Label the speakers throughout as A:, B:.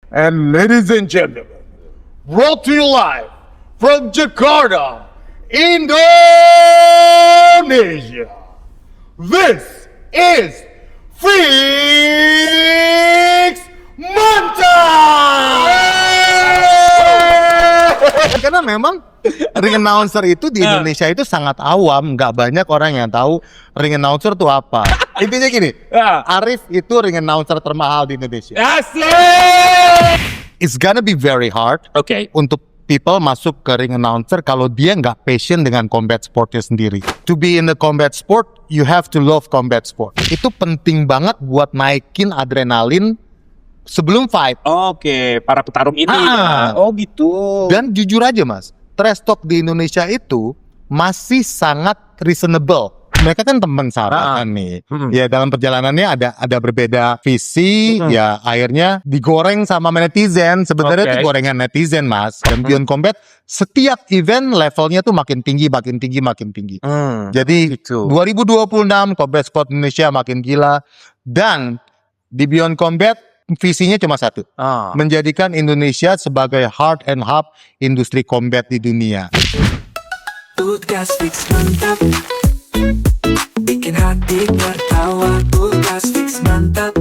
A: And ladies and gentlemen, brought to you live from Jakarta, Indonesia, this is Fix Mantap!
B: Karena memang ring announcer itu di Indonesia itu sangat awam, nggak banyak orang yang tahu ring announcer itu apa. Intinya gini, Arif itu ring announcer termahal di Indonesia.
A: Asik!
B: It's gonna be very hard untuk people masuk ke ring announcer kalau dia nggak passion dengan combat sportnya sendiri. To be in the combat sport, you have to love combat sport. Itu penting banget buat naikin adrenalin sebelum fight.
C: Oke, para petarung ini. Oh gitu.
B: Dan jujur aja mas, trash talk di Indonesia itu masih sangat reasonable. Mereka kan teman sahabatan nih. Ya dalam perjalanannya ada berbeda visi, ya akhirnya digoreng sama netizen. Sebenarnya itu gorengan netizen mas. Dan Beyond Combat setiap event levelnya tuh makin tinggi. Jadi 2026 Combat Sport Indonesia makin gila. Dan di Beyond Combat visinya cuma satu, menjadikan Indonesia sebagai heart and hub industri combat di dunia.
D: Podcast Fix Mantap, bikin hati tertawa. Podcast Fix Mantap.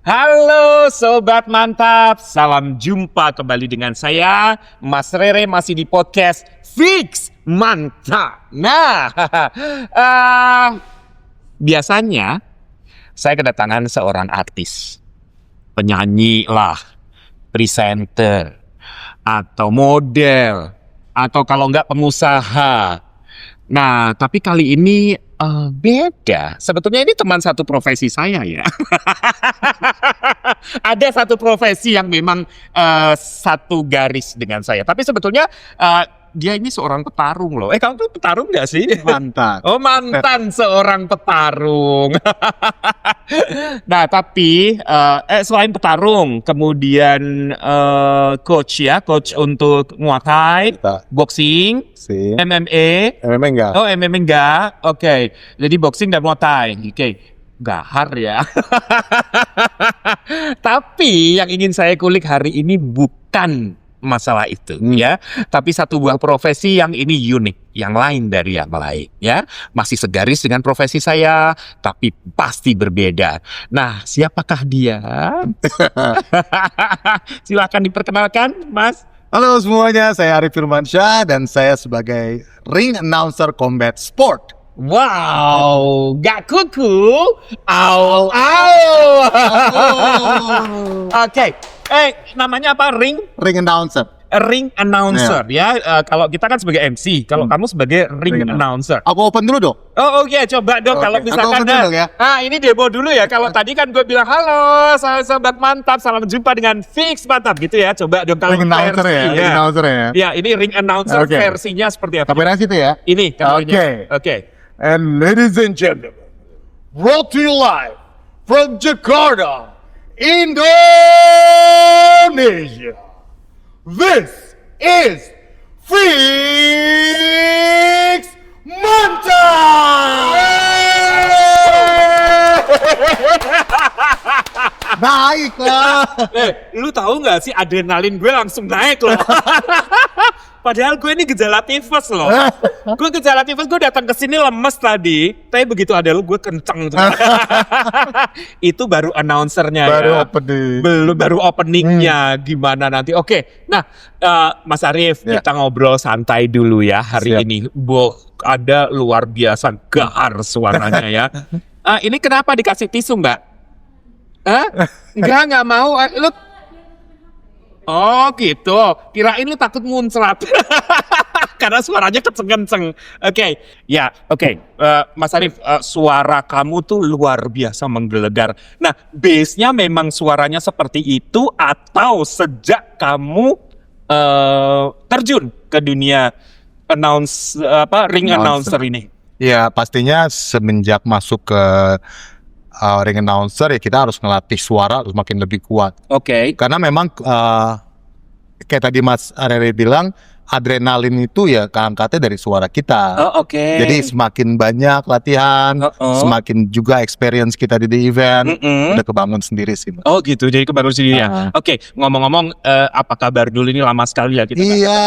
C: Halo Sobat Mantap, salam jumpa kembali dengan saya Mas Rere, masih di podcast Fix Mantap. Nah, biasanya saya kedatangan seorang artis, penyanyi lah, presenter, atau model, atau kalau enggak pengusaha. Nah, tapi kali ini beda. Sebetulnya ini teman satu profesi saya ya. Ada satu profesi yang memang satu garis dengan saya. Tapi sebetulnya dia ini seorang petarung loh. Kamu tuh petarung gak sih?
B: Mantan.
C: Oh mantan seorang petarung. Nah tapi selain petarung, kemudian coach untuk Muay Thai, boxing, MMA.
B: MMA enggak.
C: Oh MMA enggak. Oke. Jadi boxing dan Muay Thai. Oke. Gahar ya. Tapi yang ingin saya kulik hari ini bukan masalah itu ya, tapi satu buah profesi yang ini unik, yang lain dari yang lain ya, masih segaris dengan profesi saya tapi pasti berbeda. Nah, siapakah dia? Silakan diperkenalkan, Mas.
B: Halo semuanya, saya Arif Firmansyah dan saya sebagai ring announcer combat sport.
C: Wow, gak kuku, Oke. Namanya apa? Ring announcer ya. Kalau kita kan sebagai MC, kalau kamu sebagai ring announcer.
B: Aku open dulu dong.
C: Oh oke, coba dong. Kalau misalkan ini demo dulu ya. Kalau tadi kan gue bilang halo, sahabat mantap, salam jumpa dengan Fix Mantap gitu ya. Coba dong kalau
B: ring announcer ya. Ring announcer ya.
C: Ya, ini ring announcer versinya seperti apa?
B: Kamera situ ya.
C: Ini kameranya. Oke.
A: And ladies and gentlemen, brought to you live from Jakarta, Indonesia, this is Fix Mantap!
B: Baiklah.
C: Lu tahu nggak sih adrenalin gue langsung naik loh. Padahal gue ini gejala tifus loh. Gue gejala tifus, gue datang ke sini lemes tadi. Tapi begitu ada lu, gue kenceng. Itu baru announcernya ya. Baru openingnya gimana nanti. Oke, nah Mas Arif, kita ngobrol santai dulu ya hari ini. Ada luar biasa gahar suaranya ya. Ini kenapa dikasih tisu mbak? Enggak mau. Lu oh gitu, kirain lu takut muncrat. Karena suaranya kenceng-kenceng. Oke. Mas Arif, suara kamu tuh luar biasa menggelegar. Nah, base-nya memang suaranya seperti itu atau sejak kamu terjun ke dunia ring announcer ini?
B: Ya, pastinya semenjak masuk ke ring announcer ya kita harus ngelatih suara harus makin lebih kuat.
C: Oke.
B: Karena memang kayak tadi Mas Rere bilang adrenalin itu ya keangkatnya dari suara kita.
C: Oh, oke.
B: Jadi semakin banyak latihan, semakin juga experience kita di event, udah kebangun sendiri sih. Mas.
C: Oh gitu, jadi kebaru sendiri ya. Oke, ngomong-ngomong, apa kabar dulu ini lama sekali ya kita.
B: Iya,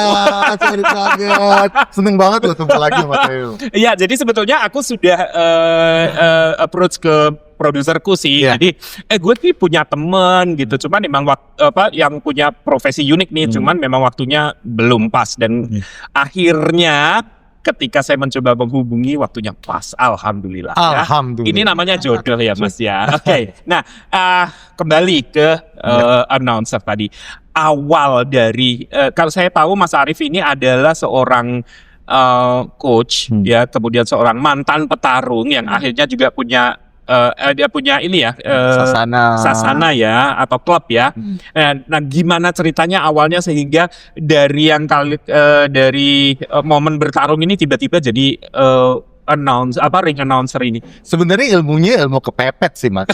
B: sorry banget. Seneng banget loh ketemu lagi sama Theo.
C: Iya, jadi sebetulnya aku sudah approach ke produserku sih.
B: Iya.
C: Jadi, gue nih punya temen gitu. Cuman memang yang punya profesi unik nih. Cuman memang waktunya belum pas. Dan akhirnya ketika saya mencoba menghubungi waktunya pas. Alhamdulillah. Ya.
B: Alhamdulillah.
C: Ini namanya jodoh ya Mas ya. Oke. Nah, kembali ke announcer tadi. Awal dari kalau saya tahu Mas Arif ini adalah seorang coach ya, kemudian seorang mantan petarung yang akhirnya juga punya dia punya ini ya Sasana ya atau klub ya. Nah, gimana ceritanya awalnya sehingga dari yang dari momen bertarung ini tiba-tiba jadi ring announcer ini.
B: Sebenarnya ilmunya ilmu kepepet sih, Mas.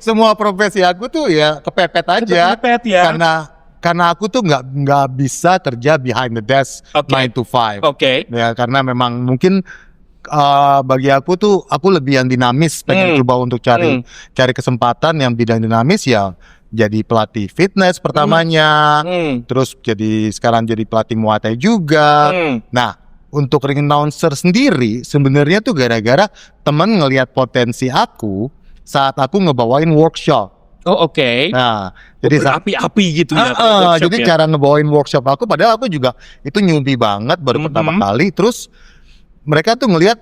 B: semua profesi aku tuh ya kepepet aja.
C: Kepepet ya.
B: Karena aku tuh nggak bisa kerja behind the desk 9 to 5.
C: Oke.
B: Ya karena memang mungkin bagi aku tuh aku lebih yang dinamis, pengen coba untuk cari kesempatan yang bidang dinamis ya. Jadi pelatih fitness pertamanya, terus sekarang jadi pelatih Muay Thai juga. Nah, untuk ring announcer sendiri sebenarnya tuh gara-gara temen ngelihat potensi aku saat aku ngebawain workshop.
C: Oh oke.
B: Nah, jadi
C: berapi-api gitu ya.
B: jadi cara ngebawain workshop aku, padahal aku juga itu newbie banget baru pertama kali. Terus mereka tuh ngelihat,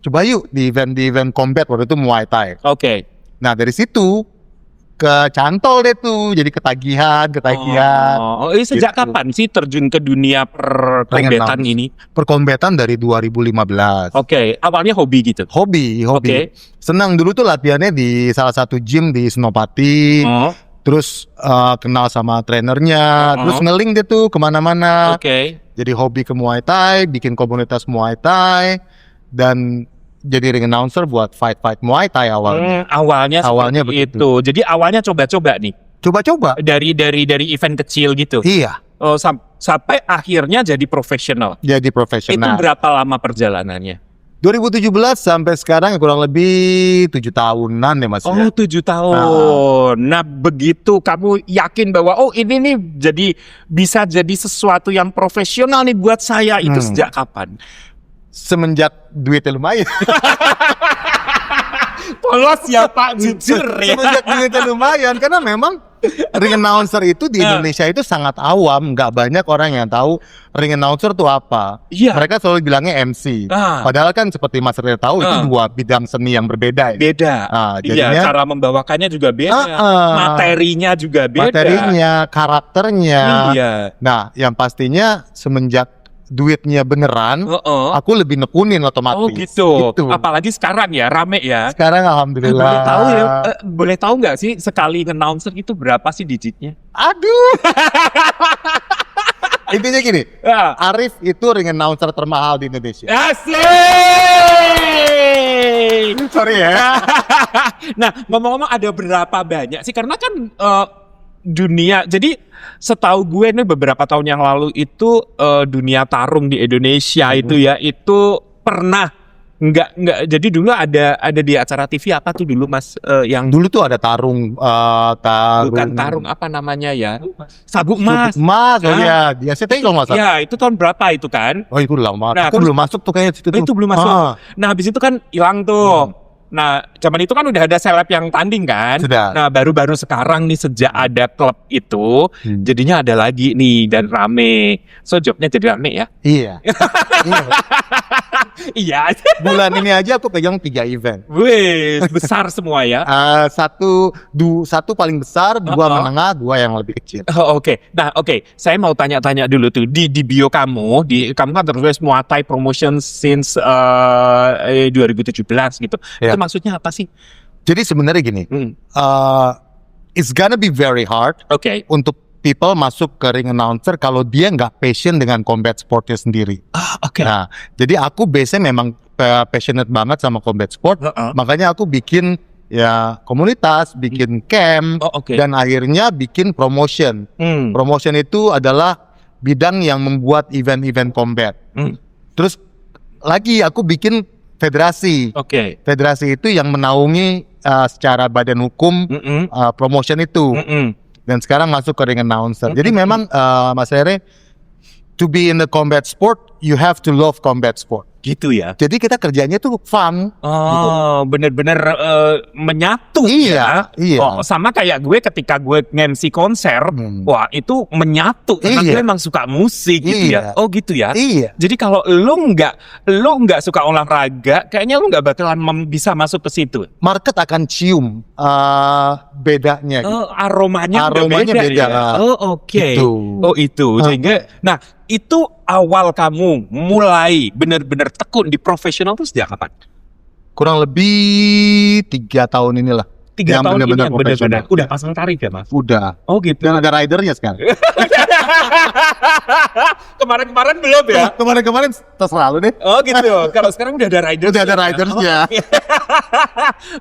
B: coba yuk di event combat waktu itu Muay Thai.
C: Oke.
B: Nah dari situ kecantol deh tuh, jadi ketagihan.
C: Oh, ini sejak kapan sih terjun ke dunia perkombatan ini?
B: Perkombatan dari 2015.
C: Oke, awalnya hobi gitu.
B: Hobi.
C: Oke.
B: Senang dulu tuh latihannya di salah satu gym di Senopati. Terus kenal sama trainernya, terus ngeling deh tuh kemana-mana.
C: Oke.
B: Jadi hobi ke Muay Thai, bikin komunitas Muay Thai, dan jadi ring announcer buat fight Muay Thai awalnya.
C: Awalnya begitu. Jadi awalnya coba-coba nih.
B: Coba-coba.
C: Dari event kecil gitu.
B: Iya.
C: Oh, sampai akhirnya jadi profesional.
B: Jadi profesional.
C: Itu berapa lama perjalanannya?
B: 2017 sampai sekarang kurang lebih 7 tahunan ya Mas.
C: Oh, 7 tahun. Nah, begitu kamu yakin bahwa ini nih bisa jadi sesuatu yang profesional nih buat saya, itu sejak kapan?
B: Semenjak duitnya lumayan.
C: Polos ya Pak, jujur ya.
B: Semenjak duitnya lumayan, karena memang ring announcer itu di Indonesia itu sangat awam, nggak banyak orang yang tahu ring announcer itu apa.
C: Iya.
B: Mereka selalu bilangnya MC. Padahal kan seperti Mas Ril tahu itu dua bidang seni yang berbeda.
C: Beda. Jadinya cara membawakannya juga beda. Materinya juga beda.
B: Materinya, karakternya.
C: Iya.
B: Nah, yang pastinya semenjak duitnya beneran, aku lebih nekunin otomatis.
C: Oh gitu. Apalagi sekarang ya, rame ya.
B: Sekarang alhamdulillah.
C: Boleh tahu nggak sih sekali announcer itu berapa sih digitnya?
B: Aduh. Intinya gini, Arif itu ring announcer termahal di Indonesia.
C: Asik.
B: Sorry ya.
C: Nah, ngomong-ngomong ada berapa banyak sih? Karena kan dunia, jadi setahu gue nih beberapa tahun yang lalu itu dunia tarung di Indonesia itu ya, itu pernah enggak, jadi dulu ada di acara TV apa tuh dulu Mas, yang
B: dulu tuh ada tarung
C: bukan tarung, apa namanya ya, sabuk emas.
B: Oh ya, di SCTI kalau nggak salah.
C: Ya, itu tahun berapa itu kan?
B: Oh itu lama.
C: Nah,
B: aku belum masuk tuh kayaknya situ tuh.
C: Itu belum masuk. Nah, habis itu kan hilang tuh. Nah, zaman itu kan udah ada seleb yang tanding kan.
B: Sudah.
C: Nah, baru-baru sekarang nih sejak ada klub itu, jadinya ada lagi nih dan rame. So, jobnya jadi rame ya?
B: Iya.
C: Iya.
B: Bulan ini aja aku pegang 3 event.
C: Wih, besar semua ya?
B: Satu paling besar, 2 menengah, 2 yang lebih kecil.
C: Oke. Nah, saya mau tanya-tanya dulu tuh di bio kamu, kamu kan tertulis Muay Thai Promotion since 2017 gitu.
B: Ya.
C: Itu maksudnya apa sih?
B: Jadi sebenarnya gini, it's gonna be very hard untuk people masuk ke ring announcer kalau dia nggak passion dengan combat sportnya sendiri. Nah, jadi aku biasanya memang passionate banget sama combat sport, makanya aku bikin ya komunitas, bikin camp,
C: Oh, oke.
B: dan akhirnya bikin promotion. Promotion itu adalah bidang yang membuat event-event combat. Terus lagi aku bikin federasi.
C: Oke.
B: Federasi itu yang menaungi secara badan hukum promotion itu. Dan sekarang masuk ke ring announcer. Jadi memang Mas Rere, to be in the combat sport, you have to love combat sport.
C: Gitu ya.
B: Jadi kita kerjanya tuh fun.
C: Oh, bener-bener menyatu
B: Iya,
C: ya.
B: iya.
C: Oh, sama kayak gue ketika gue nge-MC konser, wah itu menyatu. Karena
B: Iya.
C: gue emang suka musik gitu ya.
B: Iya.
C: Oh gitu ya.
B: Iya.
C: Jadi kalau lu nggak suka olahraga, kayaknya lu nggak bakalan bisa masuk ke situ.
B: Market akan cium bedanya.
C: Oh, aromanya
B: Aromanya beda.
C: ya. Oh, oke.
B: Itu.
C: Oh, itu. Sehingga nah, itu awal kamu mulai benar-benar tekun di profesional tuh sejak kapan?
B: Kurang lebih 3 tahun inilah.
C: 3
B: Yang
C: tahun ini
B: benar-benar
C: yang benar-benar.
B: profesional.
C: Udah pasang tarif ya, Mas?
B: Udah.
C: Oh, gitu.
B: Dan ada ridernya sekarang.
C: Kemarin-kemarin belum ya?
B: Kemarin-kemarin terserah lu deh.
C: Oh gitu. Kalau sekarang udah ada riders.
B: Udah ada ridersnya.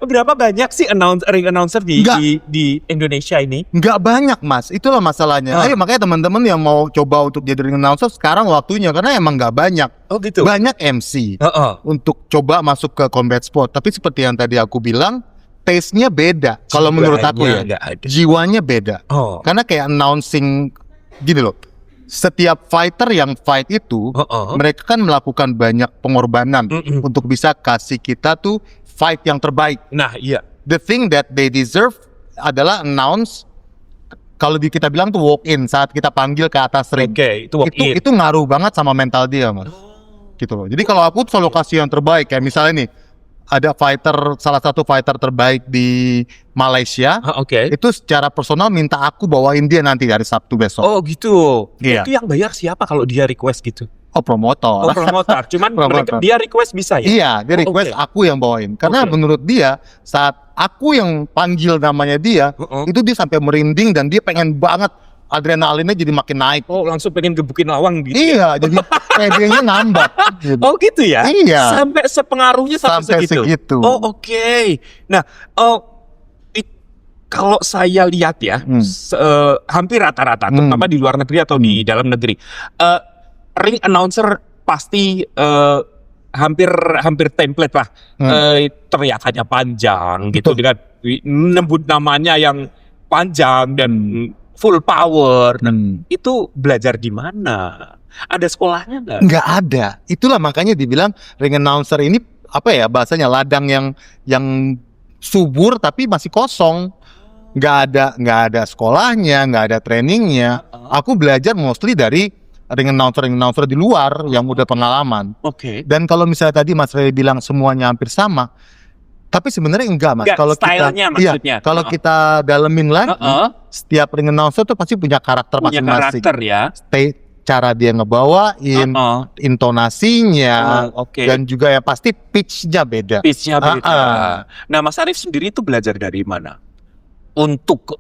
C: Berapa banyak sih ring announcer
B: Enggak.
C: di Indonesia ini?
B: Nggak banyak mas, itulah masalahnya. Ayo makanya teman-teman yang mau coba untuk jadi ring announcer sekarang waktunya, karena emang nggak banyak.
C: Oh gitu.
B: Banyak MC
C: Heeh.
B: untuk coba masuk ke combat sport. Tapi seperti yang tadi aku bilang, taste-nya beda. Kalau menurut aku ya,
C: nggak ada.
B: jiwanya beda.
C: Oh.
B: Karena kayak announcing gini loh. Setiap fighter yang fight itu, mereka kan melakukan banyak pengorbanan untuk bisa kasih kita tuh fight yang terbaik.
C: Nah iya.
B: The thing that they deserve adalah announce, kalau kita bilang tuh walk in saat kita panggil ke atas ring.
C: Oke, itu walk in.
B: Itu ngaruh banget sama mental dia, Mas. Gitu loh. Jadi kalau aku selalu kasih yang terbaik, kayak misalnya nih, ada salah satu fighter terbaik di Malaysia.
C: Oke.
B: Itu secara personal minta aku bawain dia nanti hari Sabtu besok.
C: Oh gitu.
B: Iya.
C: Itu yang bayar siapa kalau dia request gitu?
B: Oh, promotor.
C: Oh promotor. Cuman
B: Promotor.
C: dia request bisa ya?
B: Iya, dia request
C: oke.
B: aku yang bawain. Karena
C: Oke.
B: menurut dia, saat aku yang panggil namanya dia, itu dia sampai merinding dan dia pengen banget adrenalinnya jadi makin naik.
C: Oh langsung pengen gebukin lawang gitu.
B: Iya, jadi PD-nya nambah. Gitu.
C: Oh gitu ya?
B: Iya.
C: Sampai sepengaruhnya
B: Sampai
C: segitu.
B: segitu.
C: Oh oke. Nah, kalau saya lihat ya, hampir rata-rata, terutama di luar negeri atau di dalam negeri, ring announcer pasti hampir template lah, teriakannya panjang gitu, dengan nyebut namanya yang panjang dan full power. Itu belajar di mana? Ada sekolahnya nggak?
B: Nggak ada. Itulah makanya dibilang ring announcer ini apa ya bahasanya, ladang yang subur tapi masih kosong. Nggak ada sekolahnya, nggak ada trainingnya. Aku belajar mostly dari ring announcer di luar yang udah pengalaman.
C: Oke.
B: Dan kalau misalnya tadi Mas Ray bilang semuanya hampir sama, tapi sebenarnya enggak Mas.
C: Enggak,
B: Kalau
C: stylenya maksudnya.
B: kalau kita dalemin lagi, setiap ring announcer tuh pasti punya karakter
C: Punya
B: masing-masing.
C: karakter ya.
B: Cara dia ngebawain, intonasinya,
C: Oke.
B: dan juga yang pasti pitch-nya beda.
C: Pitch-nya beda. Nah, Mas Arif sendiri itu belajar dari mana? Untuk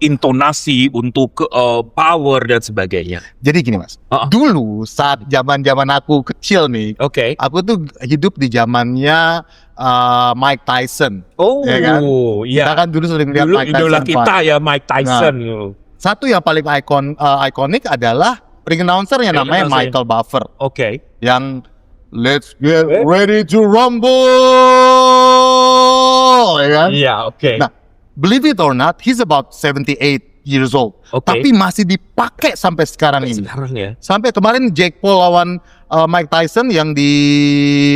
C: intonasi, untuk power dan sebagainya.
B: Jadi gini Mas, dulu saat zaman aku kecil nih,
C: Oke.
B: aku tuh hidup di zamannya Mike Tyson.
C: Oh,
B: Ya kan?
C: iya.
B: Kita kan dulu sering lihat
C: Dulu
B: Mike
C: idola
B: Tyson
C: kita
B: fight.
C: ya Mike Tyson.
B: Satu yang paling ikonik adalah ring announcer yang
C: Ring
B: namanya
C: announcer.
B: Michael Buffer,
C: Oke.
B: yang Let's get ready to rumble, ya kan?
C: Iya, oke.
B: Nah, believe it or not, he's about 78 years old,
C: Oke.
B: tapi masih dipakai sampai sekarang ini.
C: Sekarang ya.
B: Sampai kemarin Jake Paul lawan Mike Tyson yang di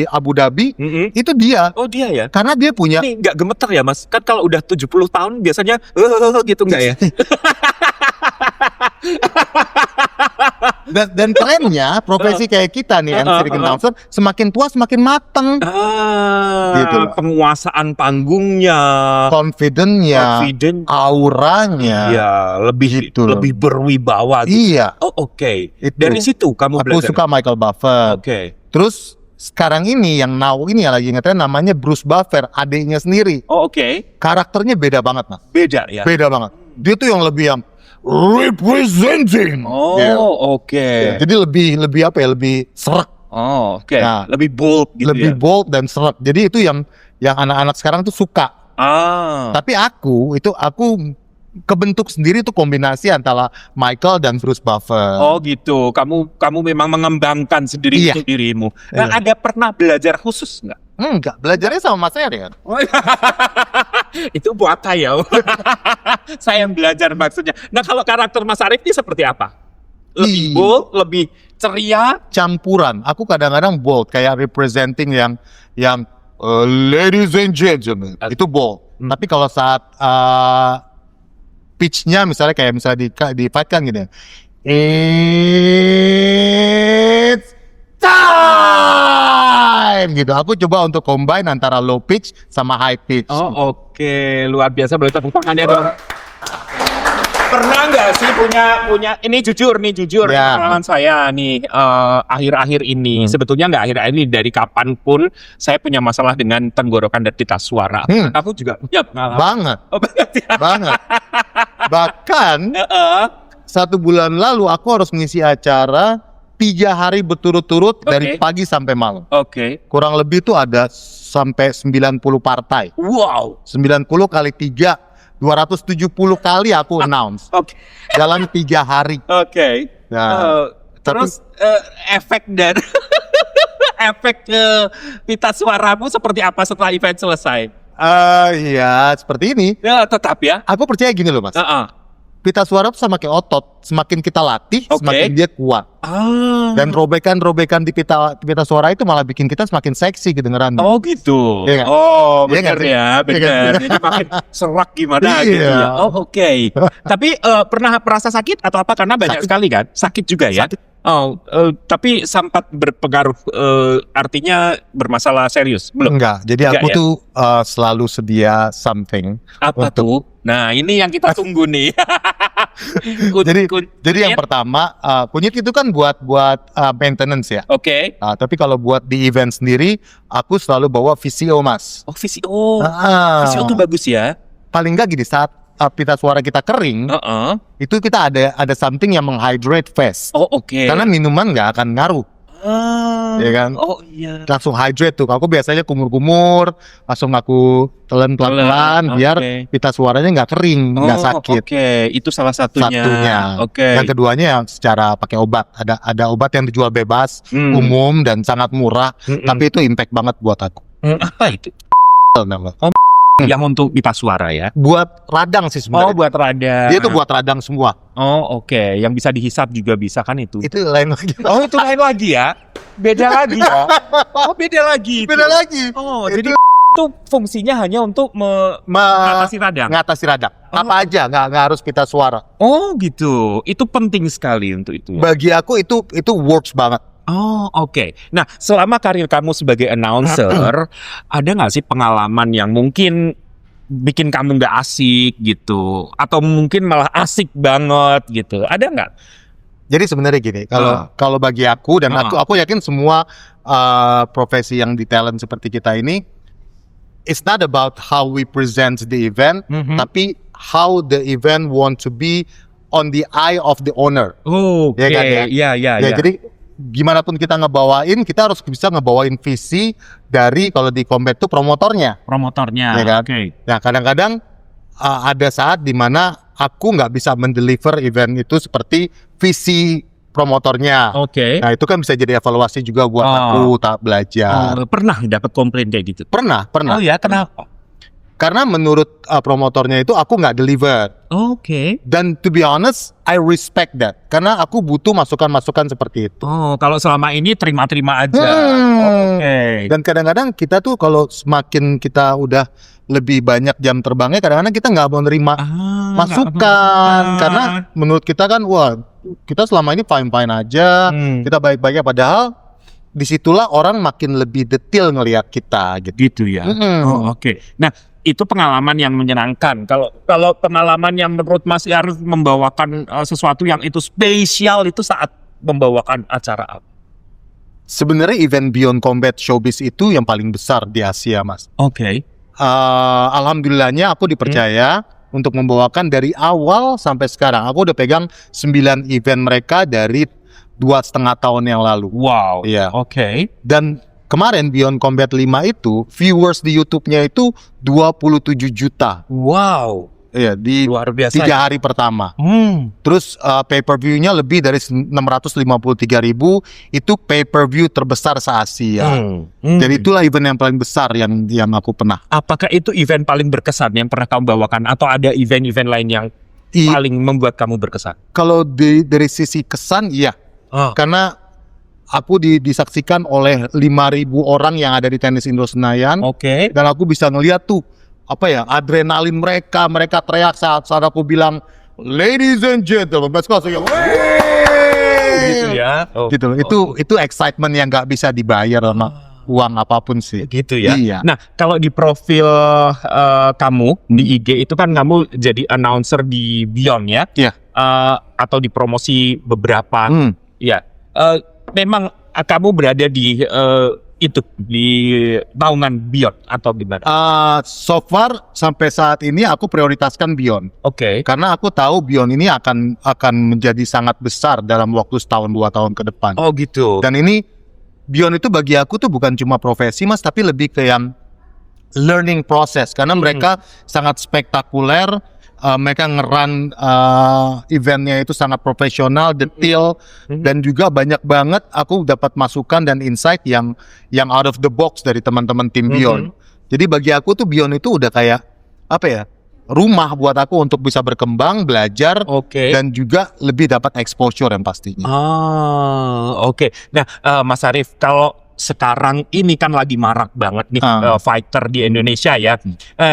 B: Abu Dhabi, itu dia.
C: Oh, dia ya.
B: Karena dia punya
C: Ini nggak gemeter ya, Mas? Kan kalau udah 70 tahun biasanya gitu nggak ya?
B: dan trennya profesi kayak kita nih MC ring announcer semakin tua semakin mateng, Gitu loh.
C: Penguasaan panggungnya,
B: confident-nya,
C: confident,
B: auranya.
C: ya lebih
B: Gitu loh.
C: lebih berwibawa. Gitu.
B: Iya.
C: Oh oke.
B: Itu.
C: Dari situ kamu
B: Aku
C: belajar.
B: suka Michael Buffer.
C: Oke.
B: Terus sekarang ini yang now ini yang lagi ngetren namanya Bruce Buffer, adiknya sendiri.
C: Oh oke.
B: Karakternya beda banget, Mas.
C: Beda ya.
B: Beda banget. Dia tuh yang lebih yang representing.
C: Oh
B: Gitu.
C: oke.
B: Jadi lebih apa ya? Lebih serak,
C: Oh oke.
B: Nah,
C: Lebih bold gitu
B: lebih
C: ya.
B: bold dan serak. Jadi itu yang anak-anak sekarang tuh suka. Tapi aku kebentuk sendiri tuh kombinasi antara Michael dan Bruce Buffer.
C: Oh gitu, kamu memang mengembangkan sendiri
B: Iya.
C: untuk dirimu. Nah, ada pernah belajar khusus nggak?
B: Enggak, belajarnya sama Mas Eri kan.
C: Oh, itu buat saya. Saya yang belajar maksudnya. Nah, kalau karakter Mas Arif ini seperti apa? Lebih bold, lebih ceria.
B: Campuran. Aku kadang-kadang bold, kayak representing yang ladies and gentlemen, itu bold. Tapi kalau saat pitch-nya misalnya di fight kan gini. It's time gitu. Aku coba untuk combine antara low pitch sama high pitch.
C: Oh oke, luar biasa. Boleh tepuk tangannya dong. Pernah nggak sih punya ini jujur
B: Ya.
C: pengalaman saya nih akhir-akhir ini sebetulnya nggak akhir-akhir ini, dari kapanpun saya punya masalah dengan tenggorokan dan pita suara. Aku juga punya pengalaman.
B: Banget,
C: Oh, banget ya.
B: banget. Bahkan 1 bulan lalu aku harus ngisi acara 3 hari berturut-turut dari pagi sampai malam.
C: Oke.
B: Kurang lebih tuh ada sampai 90 partai.
C: Wow.
B: 90 kali 3, 270 kali aku announce
C: Oke.
B: dalam 3 hari.
C: Oke.
B: Nah,
C: Terus efek dan efek pita suaramu seperti apa setelah event selesai?
B: Ya seperti ini.
C: Ya tetap ya.
B: Aku percaya gini loh Mas. Pita suara tuh sama kayak otot. Semakin kita latih, semakin dia kuat. Dan robekan-robekan di pita suara itu malah bikin kita semakin seksi kedengeran.
C: Oh gitu.
B: Iya nggak?
C: Oh
B: Iya nggak
C: benar
B: sih?
C: ya,
B: Iya
C: benar.
B: nggak?
C: Jadi makin serak gimana
B: Iya.
C: gitu ya. Oh oke. Tapi pernah merasa sakit atau apa? Karena banyak
B: Sakit.
C: sekali kan. Sakit juga ya. Oh, tapi sempat berpengaruh, artinya bermasalah serius belum?
B: Enggak. Jadi
C: Enggak
B: aku
C: ya?
B: tuh selalu sedia something.
C: Apa tuh? Nah ini yang kita tunggu nih.
B: Jadi yang pertama kunyit itu kan buat maintenance ya.
C: Oke.
B: Tapi kalau buat di event sendiri, aku selalu bawa VCO Mas.
C: Oh VCO.
B: Ah.
C: VCO tuh bagus ya.
B: Paling enggak gini, saat pita suara kita kering, itu kita ada something yang menghydrate face.
C: Oh oke.
B: Karena minuman nggak akan ngaruh, ya kan?
C: Oh iya.
B: Langsung hydrate tuh. Aku biasanya kumur-kumur, langsung aku telan pelan-pelan
C: Oke.
B: biar pita suaranya nggak kering, nggak sakit.
C: Oke, itu salah satunya. Oke.
B: Yang keduanya yang secara pakai obat. Ada obat yang dijual bebas, umum dan sangat murah, tapi itu impact banget buat aku.
C: Apa itu?
B: Nama.
C: Yang untuk pita suara ya?
B: Buat radang sih
C: Oh
B: sebenarnya.
C: buat radang.
B: Dia tuh buat radang semua.
C: Oh oke, yang bisa dihisap juga bisa kan itu?
B: Itu lain lagi.
C: Oh itu lain lagi ya? Beda lagi ya? Oh beda lagi.
B: Beda lagi.
C: Oh
B: Itu-
C: jadi itu fungsinya hanya untuk mengatasi radang.
B: Ngatasi radang. Apa aja, nggak harus pita suara.
C: Oh gitu, itu penting sekali untuk itu. Ya?
B: Bagi aku itu works banget.
C: Oh oke. Nah selama karir kamu sebagai announcer, ada nggak sih pengalaman yang mungkin bikin kamu nggak asik gitu, atau mungkin malah asik banget gitu? Ada nggak?
B: Jadi sebenarnya gini, kalau bagi aku dan aku yakin semua profesi yang di talent seperti kita ini, it's not about how we present the event, tapi how the event want to be on the eye of the owner.
C: Oh, oke.
B: Ya kan, ya?
C: Ya.
B: Jadi gimana pun kita ngebawain, kita harus bisa ngebawain visi dari kalau di combat itu promotornya.
C: Promotornya.
B: Ya kan?
C: Oke.
B: Nah kadang-kadang ada saat dimana aku nggak bisa mendeliver event itu seperti visi promotornya.
C: Oke.
B: Nah itu kan bisa jadi evaluasi juga buat aku tak belajar.
C: Pernah dapat komplain kayak gitu?
B: Pernah.
C: Oh ya, kenapa?
B: Karena menurut promotornya itu aku nggak deliver.
C: Oke.
B: Dan to be honest, I respect that. Karena aku butuh masukan-masukan seperti itu.
C: Oh, kalau selama ini terima-terima aja. Oke.
B: Dan kadang-kadang kita tuh kalau semakin kita udah lebih banyak jam terbangnya, kadang-kadang kita nggak mau nerima masukan. Karena menurut kita kan, wah kita selama ini fine-fine aja, kita baik-baik aja. Padahal disitulah orang makin lebih detail ngelihat kita gitu.
C: Gitu ya. Oh, oke. Nah, itu pengalaman yang menyenangkan. Kalau pengalaman yang menurut Mas Arif membawakan sesuatu yang itu spesial itu saat membawakan acara apa?
B: Sebenarnya event Beyond Combat Showbiz itu yang paling besar di Asia, Mas.
C: Oke.
B: Alhamdulillahnya aku dipercaya untuk membawakan dari awal sampai sekarang. Aku udah pegang 9 event mereka dari 2,5 tahun yang lalu.
C: Wow.
B: Iya.
C: Oke.
B: Dan kemarin Beyond Combat 5 itu viewers di YouTube-nya itu 27 juta.
C: Wow.
B: Iya, di
C: Luar biasa.
B: 3 hari pertama. Terus pay-per-view-nya lebih dari 653.000, itu pay-per-view terbesar se-Asia. Jadi itulah event yang paling besar yang aku pernah.
C: Apakah itu event paling berkesan yang pernah kamu bawakan atau ada event-event lain yang paling membuat kamu berkesan?
B: Kalau dari sisi kesan, iya. Karena aku disaksikan oleh 5.000 orang yang ada di Tenis Indo Senayan.
C: Oke.
B: Dan aku bisa ngeliat tuh adrenalin mereka teriak saat aku bilang ladies and gentlemen, let's go.
C: Gitu ya.
B: Gitu. Itu excitement yang nggak bisa dibayar sama uang apapun sih.
C: Gitu ya.
B: Iya.
C: Nah, kalau di profil kamu di IG itu kan kamu jadi announcer di Beyond ya?
B: Iya.
C: Atau di promosi beberapa. Ya. Memang kamu berada di di naungan Beyond atau gimana?
B: So far sampai saat ini aku prioritaskan Beyond.
C: Oke.
B: Karena aku tahu Beyond ini akan menjadi sangat besar dalam waktu 1-2 tahun ke depan.
C: Oh gitu.
B: Dan ini Beyond itu bagi aku tuh bukan cuma profesi Mas, tapi lebih ke yang learning process. Karena mereka sangat spektakuler. Mereka ngeran eventnya itu sangat profesional, detail, dan juga banyak banget aku dapat masukan dan insight yang out of the box dari teman-teman tim Beyond. Jadi bagi aku tuh Beyond itu udah kayak rumah buat aku untuk bisa berkembang, belajar, dan juga lebih dapat exposure yang pastinya.
C: Oke. Nah, Mas Arief, kalau sekarang ini kan lagi marak banget nih fighter di Indonesia ya.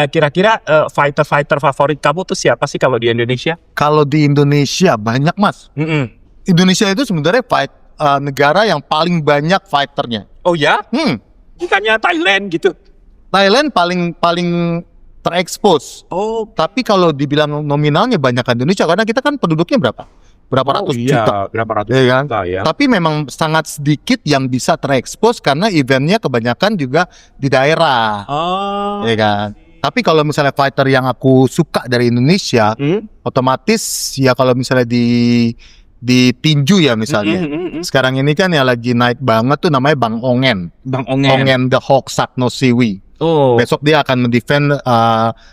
C: Kira-kira fighter favorit kamu tuh siapa sih kalau di Indonesia?
B: Kalau di Indonesia banyak Mas. Indonesia itu sebenarnya negara yang paling banyak fighternya.
C: Oh ya? Bukannya Thailand gitu?
B: Thailand paling terekspos.
C: Oh.
B: Tapi kalau dibilang nominalnya banyak Indonesia karena kita kan penduduknya berapa ratus juta.
C: Berapa ratus
B: Ya kan?
C: juta ya.
B: Tapi memang sangat sedikit yang bisa terekspos karena eventnya kebanyakan juga di daerah. Ya kan? Tapi kalau misalnya fighter yang aku suka dari Indonesia, otomatis ya kalau misalnya di tinju ya misalnya. Sekarang ini kan yang lagi naik banget tuh namanya Bang Ongen. Ongen the Hawk Sakno Siwi. Besok dia akan mendefend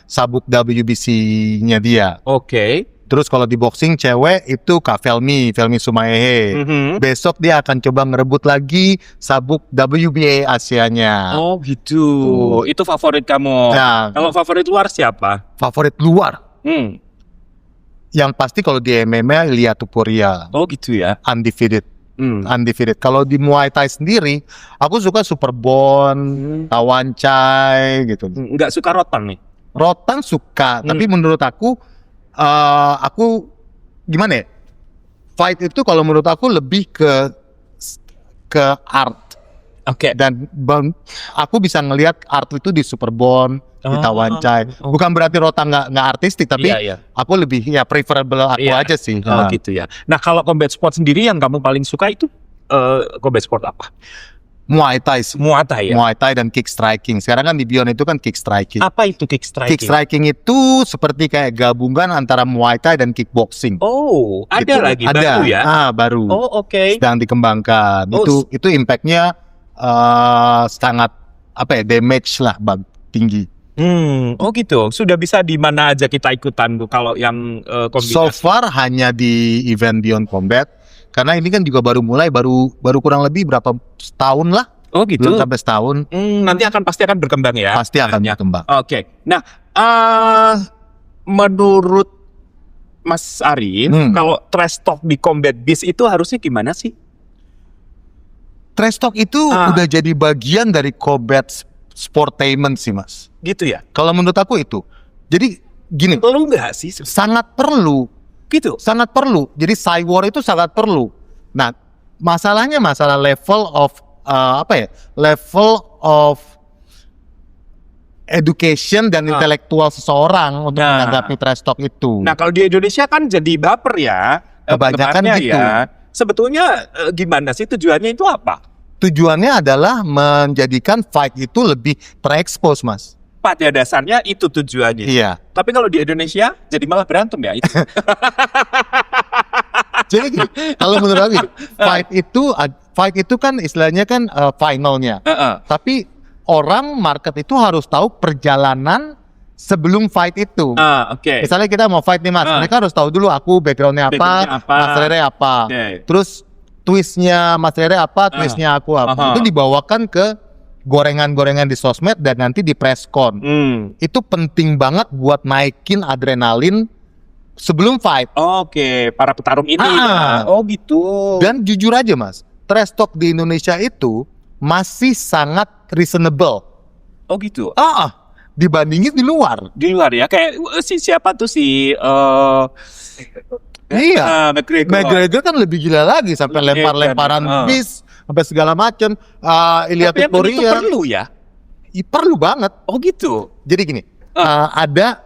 B: sabuk WBC-nya dia.
C: Oke.
B: Terus kalau di boxing cewek itu Kak Felmi Sumaehe. Besok dia akan coba ngerebut lagi sabuk WBA Asianya.
C: Oh gitu. Itu favorit kamu.
B: Nah,
C: kalau favorit luar siapa?
B: Favorit luar? Yang pasti kalau di MMA Lia Tupuria.
C: Oh gitu ya.
B: Undefeated. Undefeated. Kalau di Muay Thai sendiri, aku suka Superbon, Tawancai gitu.
C: Nggak suka Rotan nih?
B: Rotan suka, tapi menurut aku gimana ya? Fight itu kalau menurut aku lebih ke art.
C: Oke.
B: Dan aku bisa ngelihat art itu di Superbon, di Tawancai. Bukan berarti Rotan nggak artistik, tapi aku lebih preferable aku aja sih.
C: Oh gitu ya. Nah kalau combat sport sendiri yang kamu paling suka itu combat sport apa?
B: Muay Thai.
C: Muay Thai ya?
B: Muay Thai dan kick striking. Sekarang kan di Beyond itu kan kick striking.
C: Apa itu kick striking?
B: Kick striking itu seperti kayak gabungan antara Muay Thai dan kickboxing.
C: Oh, ada
B: gitu.
C: lagi
B: ada.
C: baru ya?
B: Baru.
C: Oh, oke.
B: Sedang dikembangkan. Itu impact-nya sangat damage lah tinggi.
C: Oh gitu. Sudah bisa di mana aja kita ikutan Bu kalau yang kombinasi?
B: So far hanya di event Beyond Combat. Karena ini kan juga baru mulai, baru kurang lebih berapa setahun lah.
C: Oh gitu.
B: Belum sampai setahun.
C: Nanti pasti akan berkembang ya.
B: Pasti akan berkembang.
C: Oke. Nah, menurut Mas Arief, kalau trash talk di Combat Biz itu harusnya gimana sih?
B: Trash talk itu udah jadi bagian dari combat sportainment sih Mas.
C: Gitu ya?
B: Kalau menurut aku itu. Jadi gini.
C: Perlu nggak sih?
B: Sangat perlu. Gitu. Sangat perlu. Jadi side war itu sangat perlu. Nah, masalahnya masalah level of level of education dan intelektual seseorang untuk menanggapi trash talk itu.
C: Nah, kalau di Indonesia kan jadi baper ya.
B: Kebanyakan gitu.
C: Ya. Sebetulnya gimana sih tujuannya itu apa?
B: Tujuannya adalah menjadikan fight itu lebih terekspos, Mas.
C: Pada dasarnya itu tujuannya.
B: Iya.
C: Tapi kalau di Indonesia jadi malah berantem ya itu.
B: Jadi gini, kalau menurut aku gini, fight itu kan istilahnya kan finalnya. Tapi orang market itu harus tahu perjalanan sebelum fight itu.
C: Oke.
B: Misalnya kita mau fight nih Mas, mereka harus tahu dulu aku backgroundnya
C: Backgroundnya
B: apa,
C: apa.
B: Mas Rere apa.
C: Oke.
B: Terus twistnya Mas Rere apa, twistnya aku apa. Itu dibawakan ke gorengan-gorengan di sosmed dan nanti di presscon. Itu penting banget buat naikin adrenalin sebelum fight.
C: Oke, para petarung ini. Oh gitu.
B: Dan jujur aja Mas, trash talk di Indonesia itu masih sangat reasonable.
C: Oh gitu.
B: Dibandingin di luar.
C: Di luar ya, kayak siapa tuh
B: Iya.
C: McGregor.
B: McGregor kan lebih gila lagi sampai lempar-lemparan bis, sampai segala macam. Ilya
C: Tapi yang itu
B: Victoria
C: perlu ya.
B: perlu banget.
C: Oh gitu.
B: Jadi gini, ada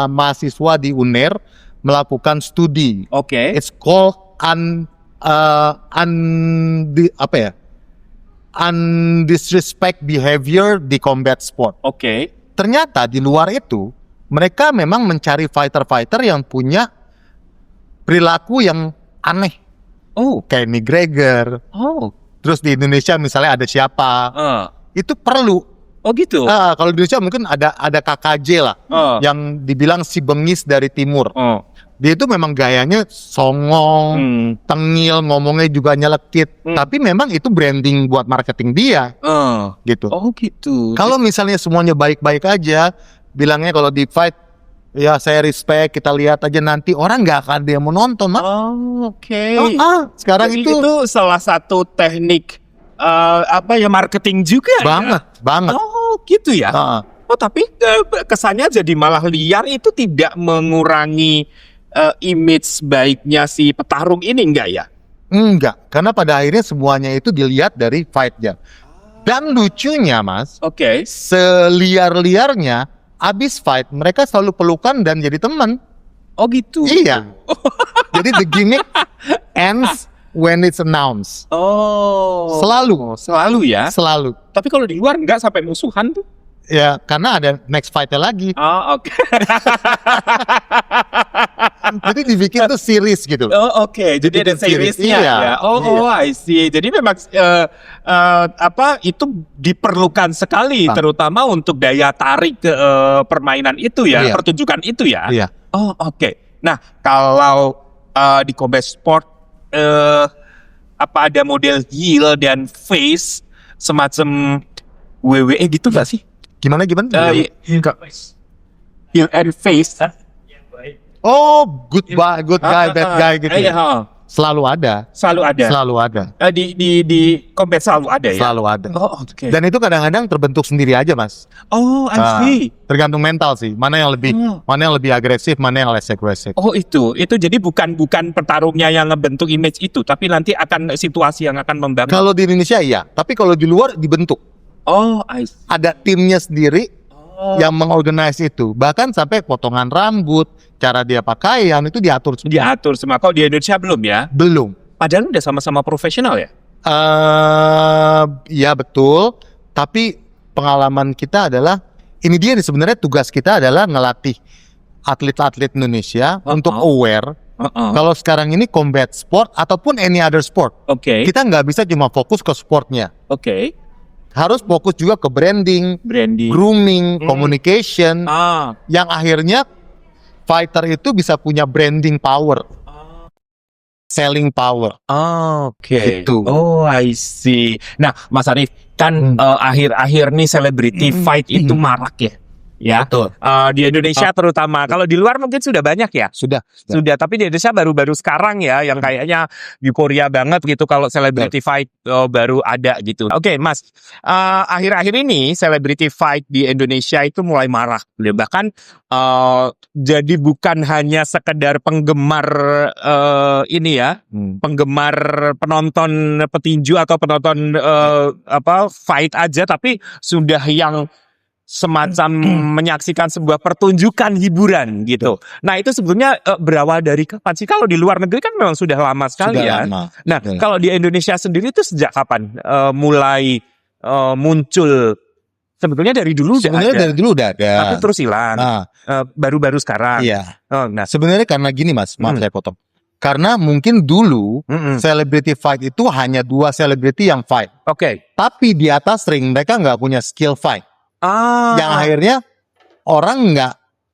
B: mahasiswa di UNER melakukan studi.
C: Oke.
B: It's called undisrespect behavior di combat sport.
C: Oke.
B: Ternyata di luar itu mereka memang mencari fighter-fighter yang punya perilaku yang aneh.
C: Oh.
B: Kayak McGregor.
C: Oh.
B: Terus di Indonesia misalnya ada siapa? Itu perlu.
C: Oh gitu.
B: Kalau di Indonesia mungkin ada KKJ lah, yang dibilang si bengis dari timur. Dia itu memang gayanya songong, tengil, ngomongnya juga nyelekit. Tapi memang itu branding buat marketing dia, gitu.
C: Oh gitu.
B: Kalau misalnya semuanya baik-baik aja, bilangnya kalau di fight, ya saya respect, kita lihat aja nanti orang nggak akan dia mau nonton, Mas.
C: Oke.
B: Sekarang
C: Jadi
B: itu
C: salah satu teknik marketing juga
B: banget,
C: ya?
B: banget.
C: Oh gitu ya. Oh tapi kesannya jadi malah liar itu tidak mengurangi image baiknya si petarung ini enggak ya?
B: Enggak, karena pada akhirnya semuanya itu dilihat dari fight-nya. Dan lucunya Mas, seliar-liarnya abis fight mereka selalu pelukan dan jadi teman.
C: Oh gitu.
B: Iya. Jadi the gimmick ends when it's announced.
C: Oh.
B: Selalu
C: Ya.
B: Selalu.
C: Tapi kalau di luar enggak sampai musuhan tuh.
B: Ya, karena ada next fight-nya lagi.
C: Oh, oke.
B: Jadi dibikin tuh series gitu.
C: Oh, oke. Jadi ada seriesnya
B: Iya.
C: ya. Oh, I see. Jadi memang itu diperlukan sekali terutama untuk daya tarik ke permainan itu ya, pertunjukan itu ya.
B: Iya.
C: Oh, oke. Nah, kalau di combat sport apa ada model heel dan face semacam WWE gitu gak sih?
B: Gimana?
C: Heel and face.
B: Oh, good guy, bad guy gitu. Selalu ada.
C: Di combat selalu ada ya.
B: Selalu ada.
C: Oh, oke.
B: Dan itu kadang-kadang terbentuk sendiri aja, Mas.
C: Oh, I see.
B: Tergantung mental sih. Mana yang lebih agresif, mana yang less agresif.
C: Oh, itu jadi bukan petarungnya yang ngebentuk image itu, tapi nanti akan situasi yang akan membangun.
B: Kalau di Indonesia iya, tapi kalau di luar dibentuk.
C: Oh, I see.
B: Ada timnya sendiri yang mengorganize itu. Bahkan sampai potongan rambut, cara dia pakaian itu diatur semua.
C: Diatur semua. Kalau di Indonesia belum ya?
B: Belum.
C: Padahal udah sama-sama profesional ya?
B: Ya betul. Tapi pengalaman kita adalah ini dia nih, sebenarnya tugas kita adalah ngelatih atlet-atlet Indonesia untuk aware. Kalau sekarang ini combat sport ataupun any other sport, kita nggak bisa cuma fokus ke sportnya. Harus fokus juga ke branding, grooming, communication, yang akhirnya fighter itu bisa punya branding power, selling power. Gitu.
C: Oh, I see. Nah, Mas Arief, kan akhir-akhir nih celebrity fight itu marak ya. Ya,
B: betul.
C: Di Indonesia terutama. Kalau di luar mungkin sudah banyak ya.
B: Sudah.
C: Tapi di Indonesia baru-baru sekarang ya, yang kayaknya euforia banget gitu kalau celebrity fight baru ada gitu. Oke, Mas, akhir-akhir ini celebrity fight di Indonesia itu mulai marak. Bahkan jadi bukan hanya sekedar penggemar penggemar penonton petinju atau penonton fight aja, tapi sudah yang semacam menyaksikan sebuah pertunjukan hiburan gitu. Nah, itu sebetulnya berawal dari kapan sih? Kalau di luar negeri kan memang sudah lama sekali ya. Nah, kalau di Indonesia sendiri itu sejak kapan mulai muncul? Sebetulnya dari dulu
B: dari dulu udah ada.
C: Tapi terus hilang. Baru-baru sekarang.
B: Iya.
C: Nah,
B: sebenarnya karena gini Mas, maaf saya potong. Karena mungkin dulu celebrity fight itu hanya 2 selebriti yang fight.
C: Oke.
B: Tapi di atas ring mereka nggak punya skill fight. Yang akhirnya orang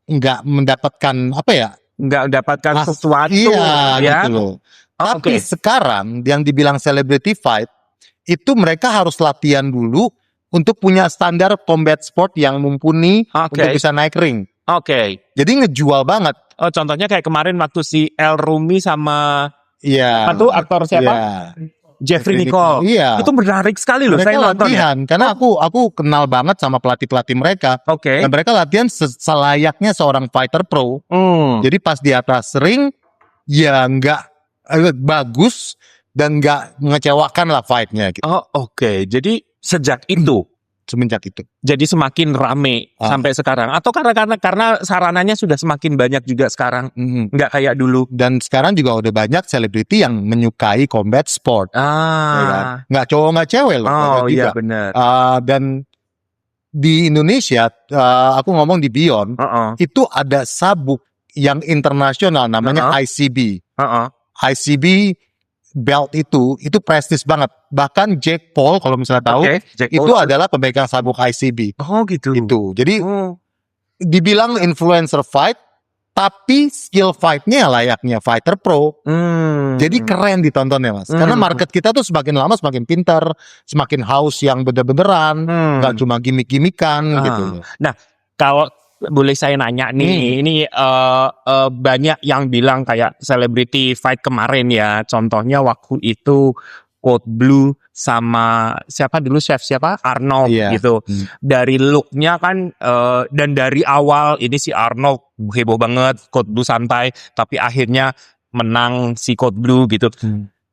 B: nggak mendapatkan apa ya?
C: Nggak mendapatkan sesuatu.
B: Iya,
C: ya.
B: gitu loh.
C: Oh,
B: Tapi
C: oke.
B: sekarang yang dibilang celebrity fight itu mereka harus latihan dulu untuk punya standar combat sport yang mumpuni
C: Oke.
B: untuk bisa naik ring.
C: Oke.
B: Jadi ngejual banget.
C: Oh, contohnya kayak kemarin waktu si El Rumi sama
B: Iya.
C: apa tuh aktor siapa?
B: Iya.
C: Jeffrey Nicole.
B: Iya.
C: Itu menarik sekali loh.
B: Mereka
C: Saya nonton ya.
B: latihan karena aku kenal banget sama pelatih mereka.
C: Oke.
B: Dan mereka latihan selayaknya seorang fighter pro. Jadi pas di atas ring ya nggak bagus dan nggak mengecewakan lah fightnya gitu.
C: Oh, oke. Jadi sejak itu
B: Semenjak itu.
C: jadi semakin rame sampai sekarang, atau karena sarananya sudah semakin banyak juga sekarang, nggak kayak dulu.
B: Dan sekarang juga udah banyak selebriti yang menyukai combat sport. Ya kan? Nggak cowok nggak cewek loh.
C: Oh
B: banyak
C: iya
B: juga.
C: benar.
B: Dan di Indonesia, aku ngomong di Beyond, itu ada sabuk yang internasional namanya ICB. ICB belt itu prestis banget. Bahkan Jake Paul kalau misalnya tahu,
C: Oke, Jack
B: itu
C: Paul.
B: adalah pemegang sabuk ICB.
C: Oh gitu.
B: Itu. Jadi
C: Oh.
B: dibilang influencer fight, tapi skill fightnya layaknya fighter pro. Jadi keren ditontonnya mas. Karena market kita tuh semakin lama semakin pintar, semakin haus yang bener-beneran, nggak cuma gimmick-gimmickan gitu.
C: Nah, kalau boleh saya nanya nih, ini banyak yang bilang kayak celebrity fight kemarin ya. Contohnya waktu itu Code Blue sama siapa dulu chef siapa Arnold
B: Iya.
C: gitu. Dari looknya kan dan dari awal ini si Arnold heboh banget, Code Blue santai, tapi akhirnya menang si Code Blue gitu.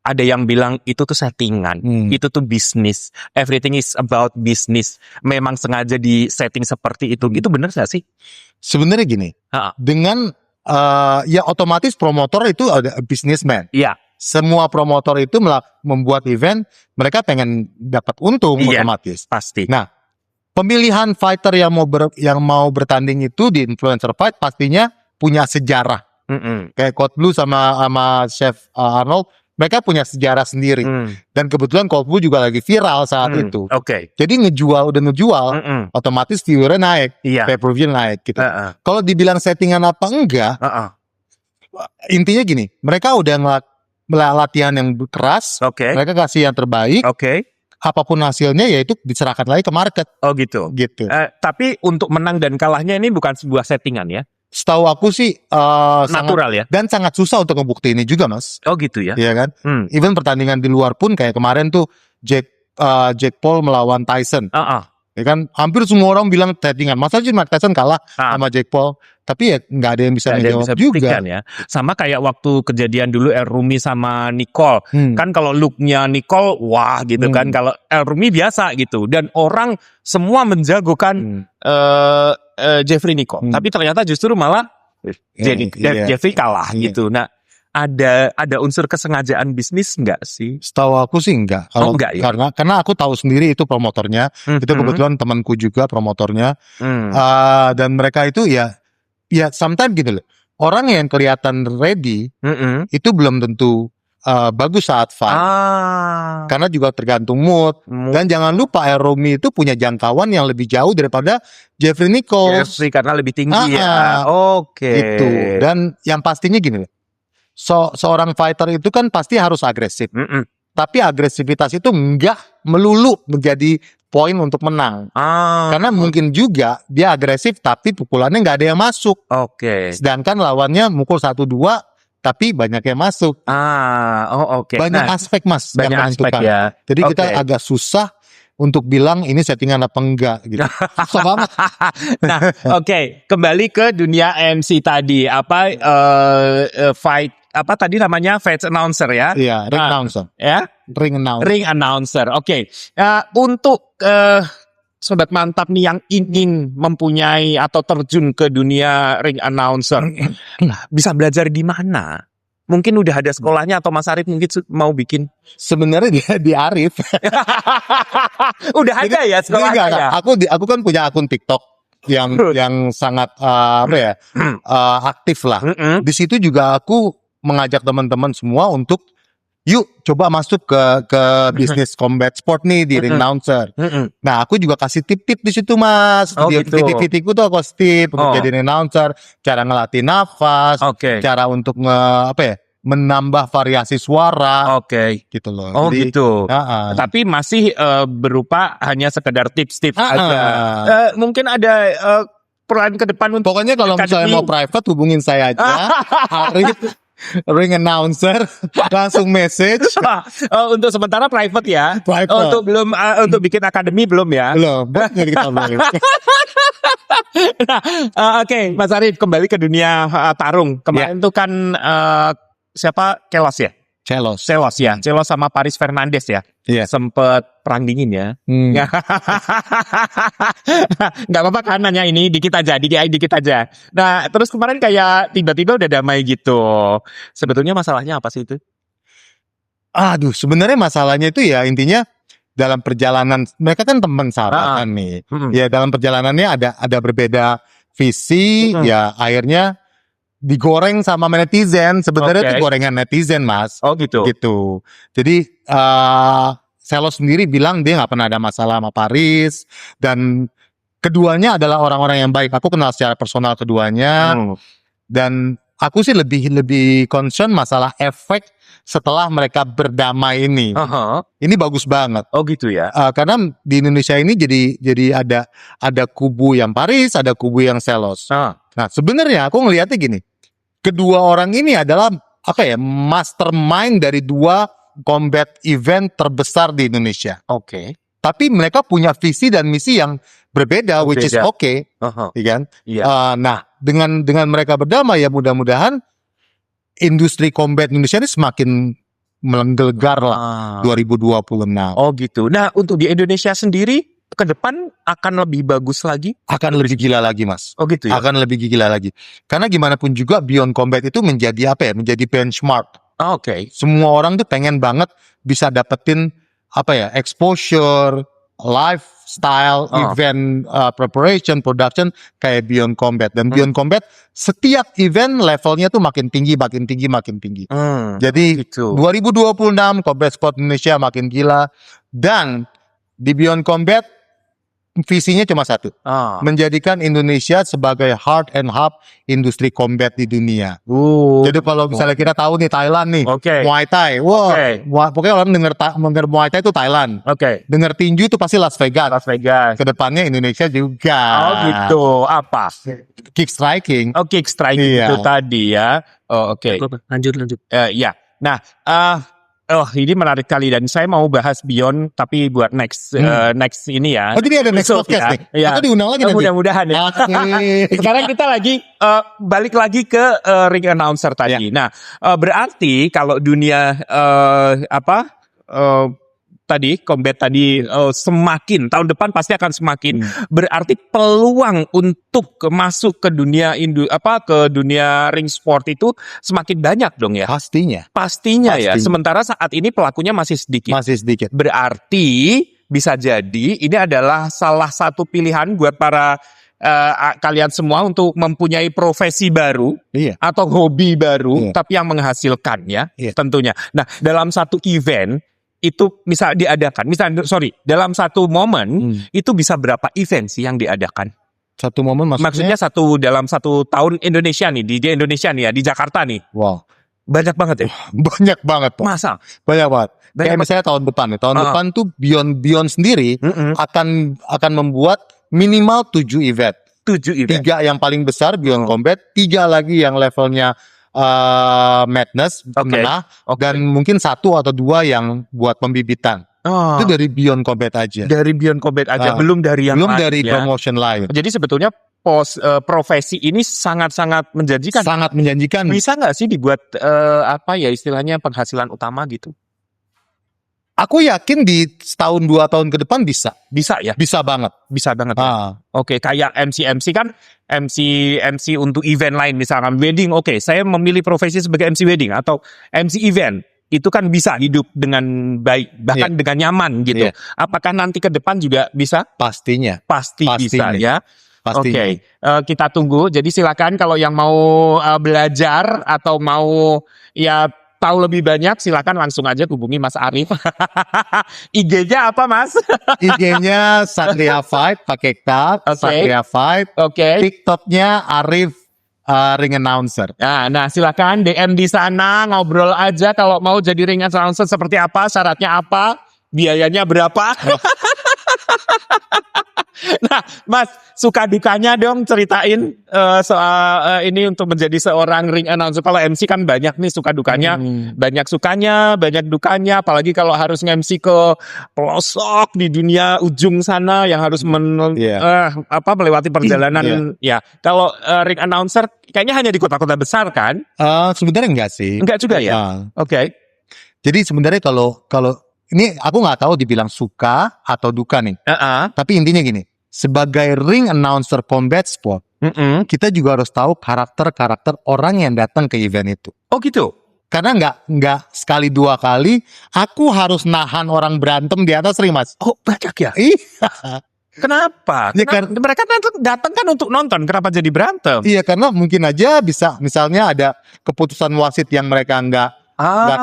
C: Ada yang bilang itu tuh settingan, itu tuh bisnis. Everything is about business. Memang sengaja di setting seperti itu. Itu benar gak sih?
B: Sebenarnya gini, dengan ya otomatis promotor itu ada businessman.
C: Iya.
B: Semua promotor itu membuat event, mereka pengen dapat untung
C: Iya.
B: otomatis.
C: Pasti.
B: Nah, pemilihan fighter yang mau bertanding itu di influencer fight pastinya punya sejarah. Kayak Code Blue sama Chef Arnold, mereka punya sejarah sendiri. Dan kebetulan Code Blue juga lagi viral saat itu.
C: Oke.
B: Jadi udah ngejual, otomatis viewernya naik,
C: Iya.
B: pay-per-view naik gitu. Kalau dibilang settingan apa enggak, intinya gini, mereka udah latihan yang keras,
C: Oke.
B: mereka kasih yang terbaik,
C: Oke.
B: apapun hasilnya yaitu diserahkan lagi ke market
C: Oh gitu.
B: gitu.
C: Tapi untuk menang dan kalahnya ini bukan sebuah settingan ya?
B: Setahu aku sih
C: Natural ya?
B: dan sangat susah untuk ngebuktiin ini juga mas.
C: Oh gitu ya?
B: Iya kan? Even pertandingan di luar pun kayak kemarin tuh Jake Paul melawan Tyson. Ya kan? Hampir semua orang bilang settingan. Masa sih Mike Tyson kalah sama Jake Paul? Tapi ya nggak ada yang bisa
C: Nggak ada yang
B: menjawab
C: bisa
B: juga.
C: buktikan ya. Sama kayak waktu kejadian dulu El Rumi sama Nicole. Kan kalau looknya Nicole, wah gitu kan. Kalau El Rumi biasa gitu. Dan orang semua menjagokan Jeffrey Nicole. Tapi ternyata justru malah
B: Iya.
C: Jeffrey kalah
B: Iya.
C: gitu. Nah, ada unsur kesengajaan bisnis nggak sih?
B: Setahu aku sih enggak. Kalau
C: enggak ya?
B: karena aku tahu sendiri itu promotornya. Itu kebetulan temanku juga promotornya. Dan mereka itu ya sometimes gitu loh. Orang yang kelihatan ready itu belum tentu bagus saat fight. Karena juga tergantung mood. Dan jangan lupa El Rumi itu punya jangkauan yang lebih jauh daripada Jeffrey Nicole.
C: Jeffrey karena lebih tinggi ya. Oke.
B: Gitu. Dan yang pastinya gini loh. Seorang fighter itu kan pasti harus agresif. Tapi agresivitas itu enggak melulu menjadi poin untuk menang. Karena mungkin juga dia agresif tapi pukulannya nggak ada yang masuk.
C: Oke.
B: Sedangkan lawannya mukul 1-2 tapi banyak yang masuk.
C: Oke.
B: Banyak
C: Nah,
B: aspek mas
C: banyak
B: yang
C: aspek
B: menentukan.
C: ya.
B: Jadi kita
C: Oke.
B: agak susah untuk bilang ini settingan apa enggak gitu. Susah banget.
C: Nah, oke, kembali ke dunia MC tadi. Apa fight apa tadi namanya fight announcer ya?
B: Iya, ring announcer.
C: Ya,
B: Ring announcer.
C: ring announcer. Oke. Untuk sobat mantap nih yang ingin mempunyai atau terjun ke dunia ring announcer, bisa belajar di mana? Mungkin udah ada sekolahnya atau Mas Arif mungkin mau bikin?
B: Sebenarnya dia di Arif.
C: Udah ada ya sekolahnya ya?
B: Aku kan punya akun TikTok yang sangat aktif lah. Di situ juga aku mengajak teman-teman semua untuk yuk coba masuk ke bisnis combat sport nih di ring announcer. Nah, aku juga kasih tip-tip di situ, Mas.
C: Oh,
B: Di
C: gitu.
B: titik-titikku tuh aku kasih tip untuk jadi ring announcer, cara ngelatih nafas,
C: Oke.
B: cara untuk menambah variasi suara
C: Oke.
B: gitu loh.
C: Oh
B: Jadi,
C: gitu.
B: Tapi
C: Tapi masih berupa hanya sekedar tips-tips
B: Ah,
C: aja. Mungkin ada peran ke depan untuk
B: pokoknya kalau misalnya
C: Academy.
B: mau private hubungin saya aja. Hari ring announcer langsung message.
C: untuk sementara private ya.
B: Private.
C: Untuk belum untuk bikin akademi belum ya.
B: Belum, jadi kita belum.
C: Nah, oke, Mas Arif kembali ke dunia tarung. Kemarin tuh kan siapa Kelos ya?
B: Celos.
C: Celos ya. Celos sama Paris Fernandes ya.
B: Iya.
C: Sempet perang dingin ya. Nggak apa-apa kan nanya ini dikit aja. Nah terus kemarin kayak tiba-tiba udah damai gitu. Sebetulnya masalahnya apa sih itu?
B: Aduh, sebenarnya masalahnya itu ya intinya dalam perjalanan mereka kan teman sahabatan nih. Ya dalam perjalanannya ada berbeda visi, ya akhirnya digoreng sama netizen. Sebenarnya itu gorengan netizen, Mas.
C: Oh gitu.
B: Gitu. Jadi Selo sendiri bilang dia nggak pernah ada masalah sama Paris dan keduanya adalah orang-orang yang baik. Aku kenal secara personal keduanya dan aku sih lebih concern masalah efek setelah mereka berdamai ini. Ini bagus banget.
C: Oh gitu ya.
B: Karena di Indonesia ini jadi ada kubu yang Paris, ada kubu yang Selos. Nah, sebenarnya aku ngelihatnya gini. Kedua orang ini adalah mastermind dari dua combat event terbesar di Indonesia.
C: Oke.
B: Tapi mereka punya visi dan misi yang berbeda, which is okay, ya kan?
C: Iya.
B: Nah, dengan mereka berdamai ya mudah-mudahan industri combat Indonesia ini semakin menggelegar lah 2026.
C: Oh gitu. Nah untuk di Indonesia sendiri ke depan akan lebih bagus lagi?
B: Akan lebih gila lagi, Mas.
C: Oh gitu ya.
B: Akan lebih gila lagi. Karena gimana pun juga Beyond Combat itu menjadi menjadi benchmark.
C: Oke.
B: Semua orang tuh pengen banget bisa dapetin exposure, lifestyle, event preparation, production kayak Beyond Combat. Dan Beyond Combat setiap event levelnya tuh makin tinggi. Jadi
C: gitu.
B: 2026 Combat Sport Indonesia makin gila. Dan di Beyond Combat visinya cuma satu, menjadikan Indonesia sebagai heart and hub industri combat di dunia. Jadi kalau misalnya kita tahu nih Thailand nih, Muay Thai, pokoknya orang denger Muay Thai itu Thailand. Dengar tinju itu pasti Las Vegas. Kedepannya Indonesia juga.
C: Oh gitu. Apa?
B: Kick striking.
C: Oh kick striking itu tadi ya. Oh oke.
E: Lanjut.
C: Ya. Nah, ini menarik kali dan saya mau bahas Beyond tapi buat next ini ya.
B: Oh jadi ada next
C: episode
B: podcast
C: ya.
B: nih.
C: Iya.
B: Atau diundang lagi nanti.
C: Mudah-mudahan ya. Sekarang kita lagi balik lagi ke ring announcer tadi. Nah, berarti kalau dunia tadi combat tadi semakin tahun depan pasti akan semakin berarti peluang untuk masuk ke dunia ke dunia ring sport itu semakin banyak dong ya. Pastinya ya. Sementara saat ini pelakunya masih sedikit. Berarti bisa jadi ini adalah salah satu pilihan buat para kalian semua untuk mempunyai profesi baru atau hobi baru tapi yang menghasilkan ya tentunya. Nah, dalam satu event itu dalam satu momen itu bisa berapa event sih yang diadakan?
B: Satu momen
C: maksudnya dalam satu tahun Indonesia nih di Indonesia nih ya di Jakarta nih.
B: Wow.
C: Banyak banget ya?
B: Banyak banget, Pak.
C: Masa?
B: Banyak banget. Kayak misalnya tahun depan nih. Tahun depan tuh Beyond sendiri akan membuat minimal 7 event.
C: 7 event.
B: 3 yang paling besar Beyond Combat, 3 lagi yang levelnya Madness menang dan mungkin 1 atau 2 yang buat pembibitan. Itu dari Beyond Combat aja.
C: Dari Beyond Combat aja, belum dari yang
B: belum
C: lain,
B: dari
C: ya.
B: promotion lain.
C: Jadi sebetulnya profesi ini sangat-sangat menjanjikan.
B: Sangat menjanjikan.
C: Bisa nggak sih dibuat istilahnya penghasilan utama gitu?
B: Aku yakin di setahun 2 tahun ke depan bisa.
C: Bisa ya?
B: Bisa banget.
C: Bisa banget ya? Oke, kayak MC kan MC untuk event lain misalkan wedding. Oke, saya memilih profesi sebagai MC wedding atau MC event. Itu kan bisa hidup dengan baik, bahkan dengan nyaman gitu. Apakah nanti ke depan juga bisa?
B: Pastinya.
C: Pasti bisa ya.
B: pasti.
C: Oke, kita tunggu. Jadi silakan kalau yang mau belajar atau mau ya tahu lebih banyak, silakan langsung aja hubungi Mas Arif. IG-nya apa, Mas?
B: IG-nya Satria Vibe pakai K,
C: Oke.
B: Satria Vibe.
C: Oke.
B: TikTok-nya Arif Ring Announcer.
C: Nah, silakan DM di sana, ngobrol aja kalau mau jadi ring announcer seperti apa, syaratnya apa, biayanya berapa. Nah, Mas, suka dukanya dong ceritain soal ini untuk menjadi seorang ring announcer. Kalau MC kan banyak nih suka dukanya, banyak sukanya, banyak dukanya. Apalagi kalau harus nge-MC ke pelosok di dunia ujung sana yang harus melewati perjalanan. Ya, kalau ring announcer kayaknya hanya di kota-kota besar kan?
B: Sebenarnya enggak sih.
C: Enggak juga ya?
B: Nah,
C: Oke.
B: jadi sebenarnya kalau ini aku nggak tahu dibilang suka atau duka nih. Tapi intinya gini, sebagai ring announcer combat sport, kita juga harus tahu karakter orang yang datang ke event itu.
C: Oh gitu.
B: Karena nggak sekali dua kali aku harus nahan orang berantem di atas ring, Mas.
C: Oh banyak ya?
B: Iya.
C: Kenapa?
B: Ya,
C: Mereka datang kan untuk nonton. Kenapa jadi berantem?
B: Iya, karena mungkin aja bisa misalnya ada keputusan wasit yang mereka nggak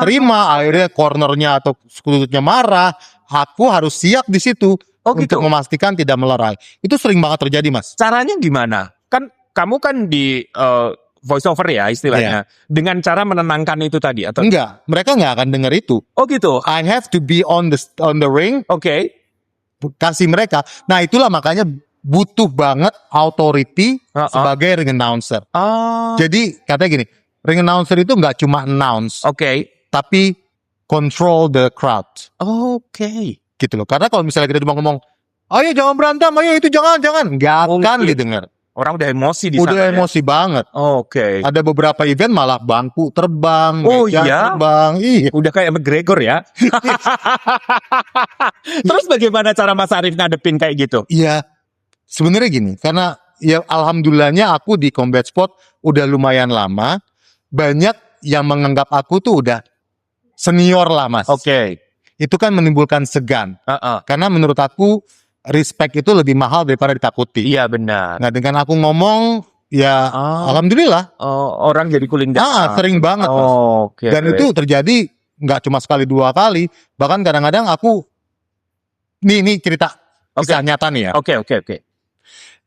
B: terima, akhirnya cornernya atau sudutnya marah. Aku harus siap di situ untuk memastikan tidak melerai. Itu sering banget terjadi, Mas.
C: Caranya gimana? Kan kamu kan di voice over ya istilahnya. Dengan cara menenangkan itu tadi atau
B: Enggak, mereka nggak akan dengar itu.
C: Oh gitu.
B: I have to be on the ring,
C: Oke.
B: kasih mereka. Nah, itulah makanya butuh banget authority sebagai ring announcer. Jadi katanya gini, ring announcer itu nggak cuma announce, tapi control the crowd.
C: Oke.
B: Gitu loh. Karena kalau misalnya kita cuma ngomong, ayo jangan berantem, ayo itu jangan, nggak akan didengar.
C: Orang udah emosi di sana.
B: Udah emosi banget.
C: Oke.
B: Ada beberapa event malah bangku terbang, meja terbang. Iya.
C: Udah kayak McGregor ya. Terus bagaimana cara Mas Arif ngadepin kayak gitu?
B: Iya. Sebenarnya gini, karena ya alhamdulillahnya aku di combat sport udah lumayan lama. Banyak yang menganggap aku tuh udah senior lah, Mas.
C: Oke.
B: Itu kan menimbulkan segan. Karena menurut aku respect itu lebih mahal daripada ditakuti.
C: Iya benar.
B: Nah, dengan aku ngomong ya alhamdulillah.
C: Orang jadi cooling down.
B: Sering banget, Mas.
C: Oke.
B: Dan itu terjadi nggak cuma sekali dua kali, bahkan kadang-kadang aku ini cerita kisah nyata nih ya.
C: Oke.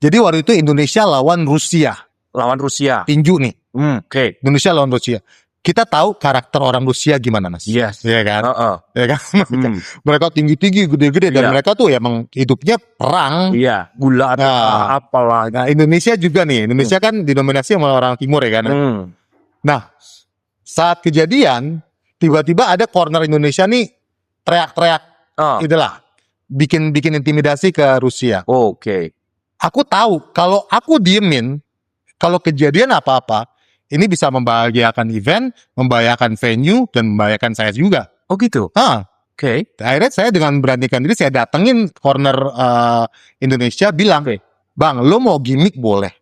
B: Jadi waktu itu Indonesia lawan Rusia.
C: Lawan Rusia.
B: Tinju nih.
C: Oke.
B: Indonesia lawan Rusia. Kita tahu karakter orang Rusia gimana, Mas?
C: Yes.
B: Iya kan? Iya kan? Mereka tinggi-tinggi, gede-gede, dan mereka tuh ya emang hidupnya perang.
C: Iya, gula atau apalah.
B: Nah, Indonesia juga nih. Indonesia kan didominasi sama orang timur ya kan? Nah, saat kejadian, tiba-tiba ada corner Indonesia nih teriak-teriak. Itulah. Bikin intimidasi ke Rusia.
C: Oke.
B: Aku tahu kalau aku diemin, kalau kejadian apa-apa, ini bisa membahayakan event, membahayakan venue, dan membahayakan saya juga.
C: Oh gitu? Oke.
B: Akhirnya saya dengan beranikan diri, saya datengin corner Indonesia, bilang, Bang, lo mau gimmick boleh,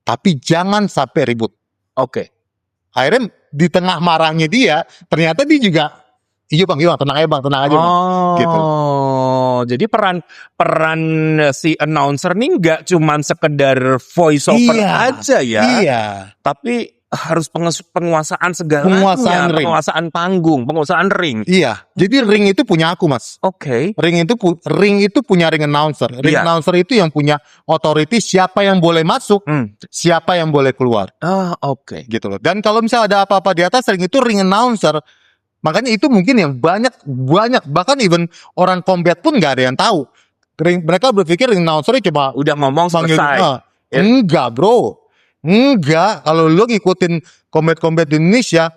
B: tapi jangan sampai ribut.
C: Oke.
B: Akhirnya di tengah marahnya dia, ternyata dia juga, iya bang, tenang aja bang, tenang aja bang. Gitu.
C: Jadi peran si announcer nih nggak cuman sekedar voice over aja ya.
B: Iya.
C: Tapi harus penguasaan segalanya.
B: Penguasaan
C: panggung, penguasaan ring.
B: Iya. Jadi ring itu punya aku, Mas.
C: Oke.
B: Ring itu punya ring announcer. Ring announcer itu yang punya authority siapa yang boleh masuk, siapa yang boleh keluar.
C: Oke.
B: Gitu loh. Dan kalau misalnya ada apa-apa di atas ring itu ring announcer. Makanya itu mungkin yang banyak bahkan even orang combat pun nggak ada yang tahu. Mereka berpikir ring announcer cuma
C: udah ngomong selesai.
B: Enggak, bro. Enggak. Kalau lo ngikutin combat di Indonesia,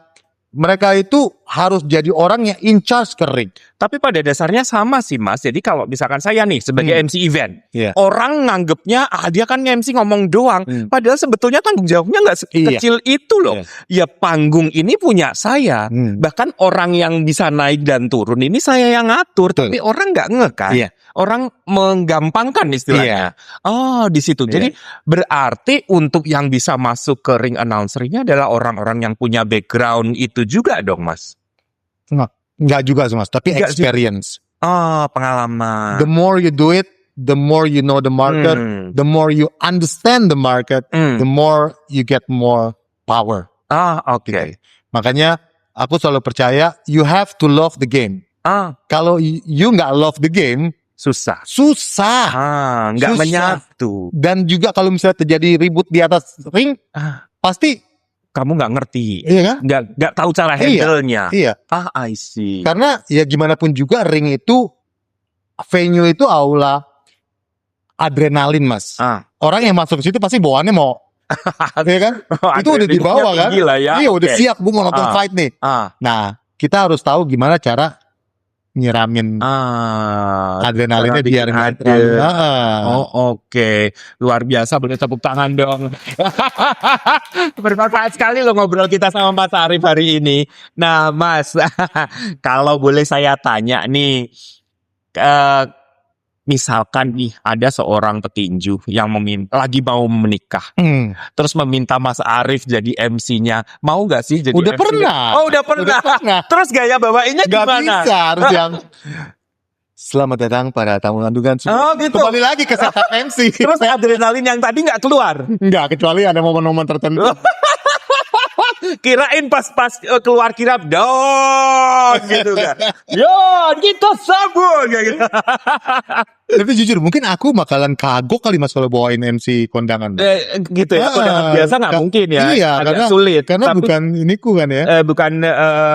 B: mereka itu harus jadi orang yang in charge ke ring.
C: Tapi pada dasarnya sama sih, Mas. Jadi kalau misalkan saya nih sebagai MC event, orang nganggepnya dia kan MC ngomong doang. Padahal sebetulnya tanggung jawabnya nggak sekecil itu loh. Ya panggung ini punya saya. Bahkan orang yang bisa naik dan turun ini saya yang ngatur. Tapi orang nggak nge kan. Orang menggampangkan istilahnya. Di situ. Jadi berarti untuk yang bisa masuk ke ring announcer ini adalah orang-orang yang punya background itu juga dong, Mas.
B: Enggak juga sih, Mas, tapi experience.
C: Pengalaman.
B: The more you do it, the more you know the market, the more you understand the market, the more you get more power.
C: Oke.
B: Makanya aku selalu percaya you have to love the game. Kalau you nggak love the game,
C: Susah. Nggak
B: Susah.
C: menyatu.
B: Dan juga kalau misalnya terjadi ribut di atas ring, pasti
C: Kamu nggak ngerti.
B: iya kan?
C: Nggak tahu cara handle-nya.
B: Iya.
C: I see.
B: Karena ya gimana pun juga ring itu venue itu aula adrenalin, Mas. Orang yang masuk ke situ pasti bawaannya mau iya kan? Itu udah dibawa kan?
C: Gila ya.
B: Iya, udah siap gue mau nonton fight nih. Nah, kita harus tahu gimana cara nyiramin adrenalinnya biar nggak terlalu.
C: Oke. Luar biasa, boleh tepuk tangan dong. Bermanfaat sekali loh ngobrol kita sama Mas Arif hari ini. Nah, Mas, kalau boleh saya tanya nih, misalkan nih ada seorang petinju yang lagi mau menikah, terus meminta Mas Arif jadi MC-nya, mau nggak sih jadi
B: Udah
C: MC-nya?
B: pernah.
C: Oh, udah pernah. Terus gaya bawainnya
B: Gak
C: gimana?
B: bisa, harus yang selamat datang para tamu kandungan.
C: Oh, gitu.
B: Kembali lagi ke setup MC.
C: Terus adrenalin yang tadi nggak keluar.
B: Enggak, kecuali ada momen-momen tertentu.
C: Kirain pas keluar kirap dong gitu kan. Yo, kita sabun kayak gitu.
B: Tapi jujur, mungkin aku bakalan kagok kali Mas kalau bawain MC kondangan.
C: Gitu ya. Kondangan biasa nggak mungkin ya.
B: Iya,
C: agak sulit.
B: Karena
C: Tapi,
B: bukan iniku kan ya.
C: bukan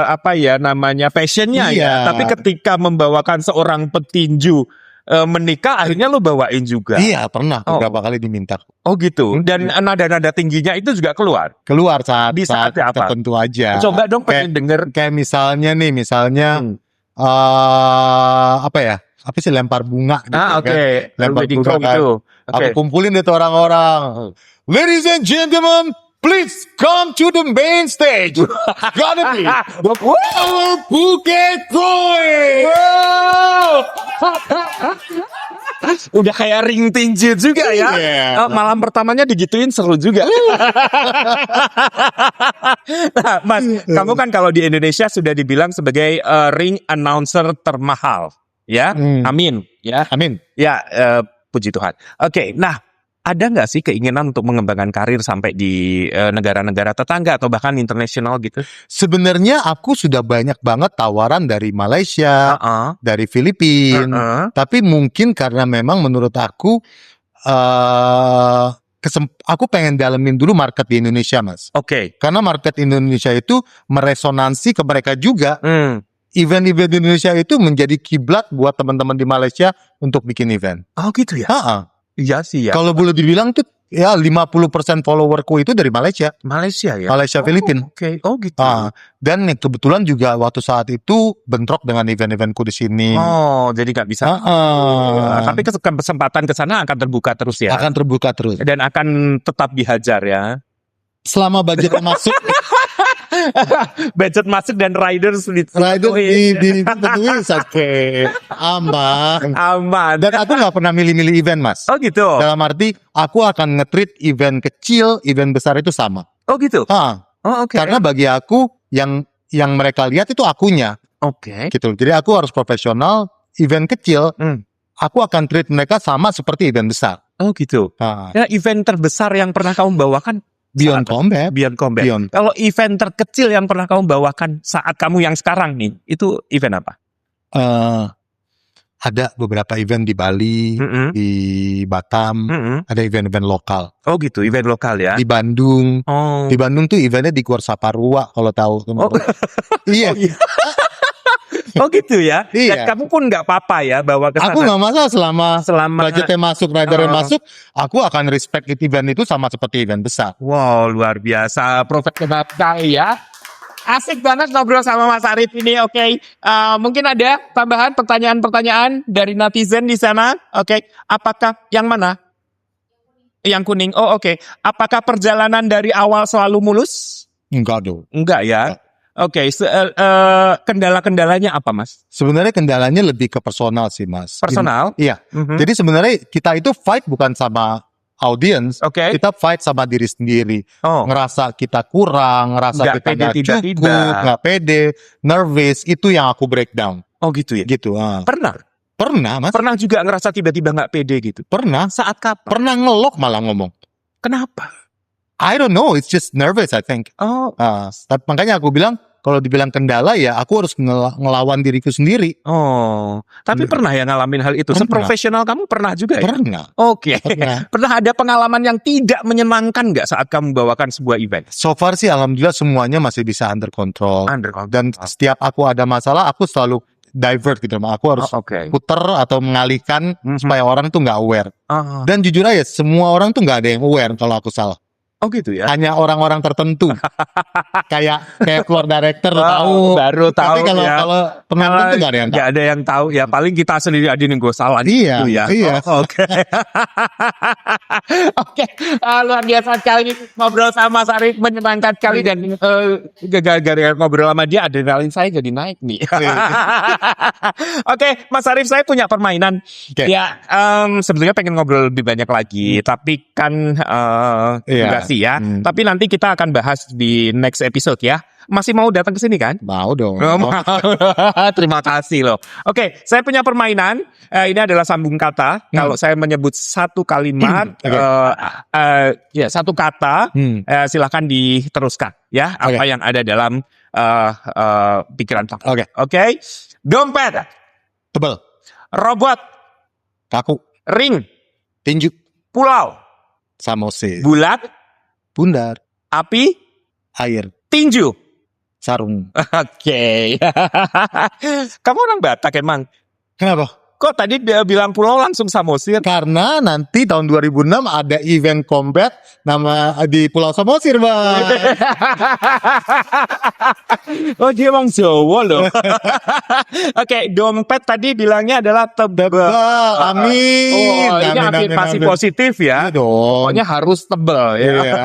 C: apa ya namanya passionnya
B: Iya.
C: ya. Tapi ketika membawakan seorang petinju menikah, akhirnya lo bawain juga.
B: Iya, pernah beberapa kali diminta.
C: Oh gitu. Dan nada-nada tingginya itu juga keluar.
B: Keluar saat
C: Di saat apa?
B: tertentu aja.
C: Coba dong pengen denger.
B: Kayak misalnya apa ya? Apa sih lempar bunga gitu
C: Oke.
B: kan? Lempar
C: Wedding
B: bunga
C: crown
B: kan.
C: itu.
B: Aku
C: Oke.
B: kumpulin deh tuh orang-orang. Ladies and gentlemen, please come to the main stage. It's gonna be the Power Phuket Coin.
C: Udah kayak ring tinju juga ya.
B: Iya.
C: Malam pertamanya digituin seru juga. Nah, Mas, kamu kan kalau di Indonesia sudah dibilang sebagai ring announcer termahal, ya. Amin, ya.
B: Amin.
C: Ya, puji Tuhan. Oke, nah ada nggak sih keinginan untuk mengembangkan karir sampai di negara-negara tetangga atau bahkan internasional gitu?
B: Sebenarnya aku sudah banyak banget tawaran dari Malaysia, dari Filipina. Tapi mungkin karena memang menurut aku aku pengen dalemin dulu market di Indonesia, Mas.
C: Oke.
B: Karena market Indonesia itu meresonansi ke mereka juga. Event-event di Indonesia itu menjadi kiblat buat teman-teman di Malaysia untuk bikin event.
C: Oh gitu ya? Iya sih ya.
B: Kalau boleh dibilang tuh ya 50% followerku itu dari Malaysia.
C: Malaysia ya?
B: Malaysia, Filipina.
C: Oke. Oh gitu.
B: Dan kebetulan juga waktu saat itu bentrok dengan event-eventku di sini.
C: Oh, jadi nggak bisa. Tapi kesempatan ke sana akan terbuka terus ya.
B: Akan terbuka terus.
C: Dan akan tetap dihajar ya.
B: Selama budgetnya masuk,
C: Budget masuk dan riders
B: rider ditentuin sampai aman. Dan aku nggak pernah milih-milih event, Mas.
C: Oh gitu.
B: Dalam arti aku akan nge-treat event kecil, event besar itu sama.
C: Oh gitu. Oh oke.
B: Karena bagi aku yang mereka lihat itu akunya.
C: Oke.
B: Gitu. Jadi aku harus profesional. Event kecil, aku akan treat mereka sama seperti event besar.
C: Oh gitu. Ya, event terbesar yang pernah kamu bawakan
B: Beyond Combat.
C: Beyond Combat.
B: Beyond.
C: Kalau event terkecil yang pernah kamu bawakan saat kamu yang sekarang nih, itu event apa?
B: Ada beberapa event di Bali, di Batam, ada event-event lokal.
C: Oh gitu, event lokal ya.
B: Di Bandung.
C: Oh.
B: Di Bandung tuh eventnya di Gor Saparua kalau tahu. Iya.
C: Oh gitu ya.
B: Iya.
C: Dan kamu pun nggak apa-apa ya bawa ke sana.
B: Aku nggak masalah selama budgetnya masuk, ridernya
C: Oh.
B: masuk, aku akan respect event itu sama seperti event besar.
C: Wow, luar biasa. Profesional sekali ya. Asik banget ngobrol sama Mas Arif ini, oke. Mungkin ada tambahan pertanyaan-pertanyaan dari netizen di sana, oke. Apakah yang mana? Yang kuning, oh oke. Apakah perjalanan dari awal selalu mulus?
B: Enggak dong.
C: Enggak ya. Oke, kendala-kendalanya apa, Mas?
B: Sebenarnya kendalanya lebih ke personal sih, Mas.
C: Personal?
B: Iya. Jadi sebenarnya kita itu fight bukan sama audience,
C: Oke.
B: kita fight sama diri sendiri.
C: Oh.
B: Ngerasa kita kurang, ngerasa
C: Nggak
B: kita
C: pede,
B: nggak
C: tidak.
B: cukup, nggak pede, nervous, itu yang aku breakdown.
C: Oh gitu ya.
B: Gitu.
C: Pernah?
B: Pernah, Mas.
C: Pernah juga ngerasa tiba-tiba nggak pede gitu?
B: Pernah.
C: Saat kapan?
B: Pernah ngelok malah ngomong.
C: Kenapa?
B: I don't know, it's just nervous I think.
C: Oh,
B: Makanya aku bilang, kalau dibilang kendala ya aku harus ngelawan diriku sendiri.
C: Tapi pernah ya ngalamin hal itu?
B: Pernah.
C: Seprofesional kamu pernah juga ya?
B: Pernah.
C: Oke.
B: Pernah.
C: Pernah ada pengalaman yang tidak menyenangkan nggak saat kamu membawakan sebuah event?
B: So far sih alhamdulillah semuanya masih bisa under control.
C: Under control.
B: Dan setiap aku ada masalah, aku selalu divert gitu. Aku harus
C: Oke.
B: puter atau mengalihkan supaya orang tuh nggak aware. Dan jujur aja, semua orang tuh nggak ada yang aware kalau aku salah.
C: Oh gitu ya?
B: Hanya orang-orang tertentu. kayak floor director tahu.
C: Baru tahu
B: Tapi kalau
C: ya.
B: kalau penonton tuh nggak ada yang tahu.
C: Nggak ada yang tahu ya. Paling kita sendiri aja nih gue salah.
B: Iya,
C: gitu ya.
B: iya.
C: Oke. Oke. Luar biasa sekali ini ngobrol sama Mas Arif, menyenangkan sekali dan gara-gara ngobrol sama dia adrenalin saya jadi naik nih. Oke, Mas Arif, saya punya permainan.
B: Oke.
C: Ya, sebetulnya pengen ngobrol lebih banyak lagi, tapi kan durasi ya. Tapi nanti kita akan bahas di next episode ya. Masih mau datang ke sini kan?
B: Mau dong.
C: Terima kasih loh. Oke, saya punya permainan. Ini adalah sambung kata. Kalau saya menyebut satu kalimat, satu kata, silahkan diteruskan ya. Apa yang ada dalam pikiran kamu. Oke. Dompet,
B: Tebel.
C: robot,
B: Kaku.
C: ring,
B: Tinju.
C: pulau,
B: Samose.
C: bulat,
B: Bundar.
C: api,
B: Air.
C: tinju.
B: Sarung.
C: Oke. Kamu orang Batak emang?
B: Kenapa?
C: Kok tadi dia bilang pulau langsung Samosir?
B: Karena nanti tahun 2006 ada event combat di Pulau Samosir, Bang.
C: Oh, dia emang Jawa loh. Oke, dompet tadi bilangnya adalah tebel.
B: Amin.
C: Oh, ini afirmasi positif ya.
B: Iya dong.
C: Pokoknya harus tebel ya.
B: Iya.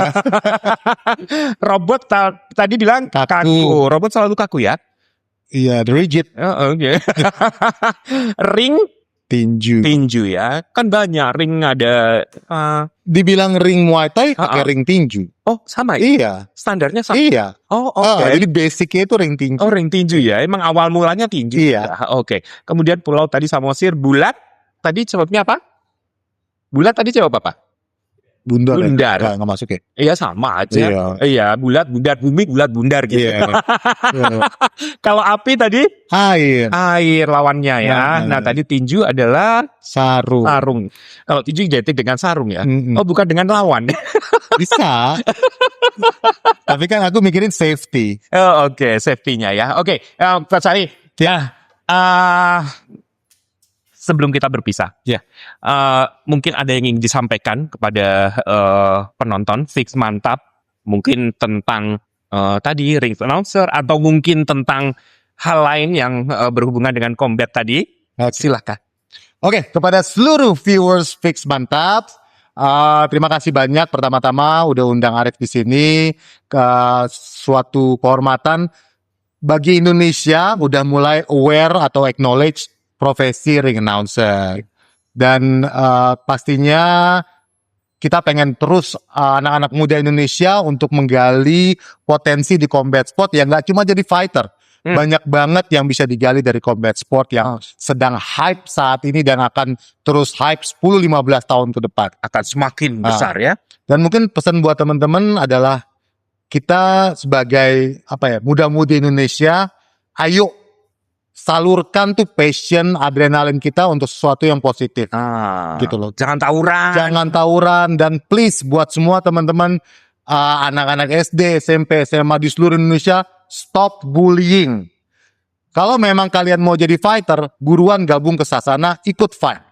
C: Robot tadi bilang kaku. Robot selalu kaku ya?
B: Iya, the rigid.
C: Oke. Ring tinju ya. Kan banyak ring ada.
B: Dibilang ring Muay Thai pakai ring tinju.
C: Oh, sama ya?
B: Iya.
C: Standarnya sama.
B: Iya.
C: Oh, oke.
B: Jadi basicnya itu ring tinju.
C: Oh, ring tinju ya. Emang awal mulanya tinju.
B: Iya.
C: Ya, oke. Kemudian pulau tadi Samosir, bulat. Tadi jawabnya apa? Bulat tadi jawab apa?
B: Bundar.
C: Bundar.
B: Nggak masuk ya?
C: Iya, sama aja.
B: Iya.
C: Iya, bulat, bundar, bumi, bulat, bundar gitu.
B: Iya.
C: Kalau api tadi
B: Air.
C: air lawannya ya. Nah, tadi tinju adalah
B: Sarung.
C: sarung. Kalau tinju identik dengan sarung ya.
B: Mm-mm.
C: Oh, bukan dengan lawan.
B: Bisa. Tapi kan aku mikirin safety.
C: Oh, oke, safety-nya ya. Oke, Pak Sari. Ya. Sebelum kita berpisah, mungkin ada yang ingin disampaikan kepada penonton Fix Mantap, mungkin tentang tadi ring announcer atau mungkin tentang hal lain yang berhubungan dengan combat tadi. Silakan.
B: Oke, kepada seluruh viewers Fix Mantap, terima kasih banyak pertama-tama udah undang Arif di sini. Suatu kehormatan bagi Indonesia udah mulai aware atau acknowledge profesi ring announcer. Dan pastinya kita pengen terus anak-anak muda Indonesia untuk menggali potensi di combat sport yang nggak cuma jadi fighter. Banyak banget yang bisa digali dari combat sport yang sedang hype saat ini dan akan terus hype 10-15 tahun ke depan.
C: Akan semakin besar ya.
B: Dan mungkin pesan buat teman-teman adalah kita sebagai muda-mudi Indonesia, ayo salurkan tuh passion, adrenalin kita untuk sesuatu yang positif. Gitu loh.
C: Jangan tawuran.
B: Jangan tawuran, dan please buat semua teman-teman anak-anak SD, SMP, SMA di seluruh Indonesia, stop bullying. Kalau memang kalian mau jadi fighter, buruan gabung ke Sasana, ikut fight.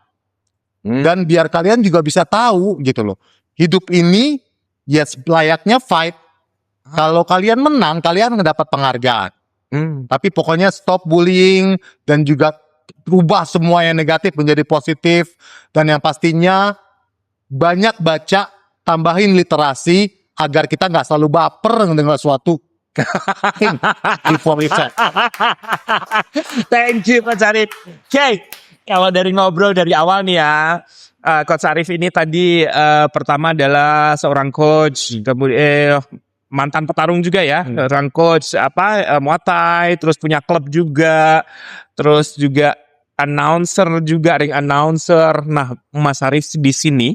B: Dan biar kalian juga bisa tahu gitu loh. Hidup ini layaknya fight. Kalau kalian menang, kalian mendapat penghargaan. Tapi pokoknya stop bullying dan juga rubah semua yang negatif menjadi positif. Dan yang pastinya banyak baca, tambahin literasi agar kita nggak selalu baper dengan sesuatu.
C: Thank you Coach Arif. Oke, kalau dari ngobrol dari awal nih ya, Coach Arif ini tadi pertama adalah seorang coach, kemudian mantan petarung juga ya, seorang coach Muay Thai, terus punya klub juga, terus juga announcer juga, ring announcer. Nah, Mas Arif di sini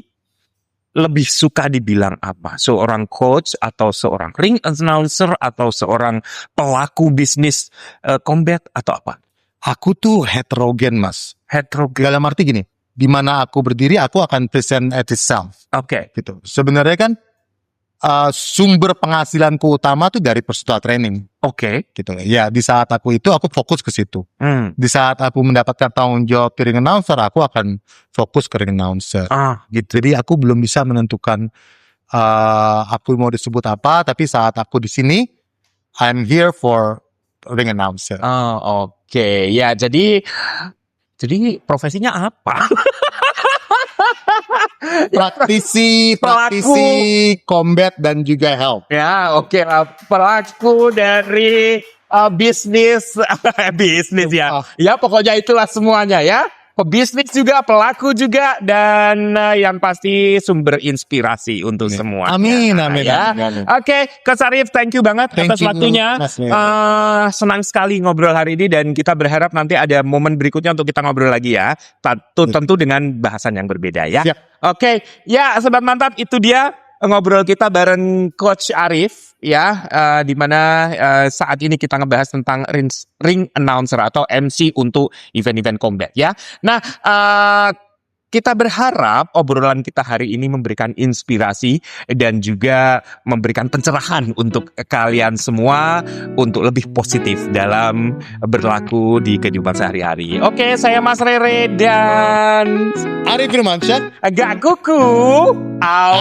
C: lebih suka dibilang apa? Seorang coach atau seorang ring announcer atau seorang pelaku bisnis combat atau apa?
B: Aku tuh heterogen, Mas.
C: Heterogen.
B: Dalam arti gini, di mana aku berdiri, aku akan present at itself.
C: Oke.
B: Gitu. Sebenarnya kan sumber penghasilanku utama tuh dari personal training.
C: Oke.
B: Gitu. Ya, di saat aku fokus ke situ. Di saat aku mendapatkan tanggung jawab di ring announcer, aku akan fokus ke ring announcer.
C: Gitu.
B: Jadi aku belum bisa menentukan aku mau disebut apa, tapi saat aku di sini, I'm here for ring announcer.
C: Oke. Ya, jadi profesinya apa?
B: Praktisi combat dan juga health.
C: Ya, oke lah. Pelaku dari bisnis bisnis ya. Ya, pokoknya itulah semuanya ya. Pebisnis juga, pelaku juga, dan yang pasti sumber inspirasi untuk semua.
B: Amin.
C: Ya.
B: Amin.
C: Oke, Coach Arif, thank you banget
B: Thank
C: atas
B: you,
C: waktunya.
B: Mas Neo.
C: Senang sekali ngobrol hari ini dan kita berharap nanti ada momen berikutnya untuk kita ngobrol lagi ya. Tentu dengan bahasan yang berbeda ya.
B: Siap.
C: Oke, ya Sobat Mantap, itu dia ngobrol kita bareng Coach Arif ya, di mana saat ini kita ngebahas tentang ring announcer atau MC untuk event-event combat ya. Nah, kita berharap obrolan kita hari ini memberikan inspirasi dan juga memberikan pencerahan untuk kalian semua untuk lebih positif dalam berlaku di kehidupan sehari-hari. Oke, saya Mas Rere dan
B: Arif Firmansyah.
C: agak kuku. Au.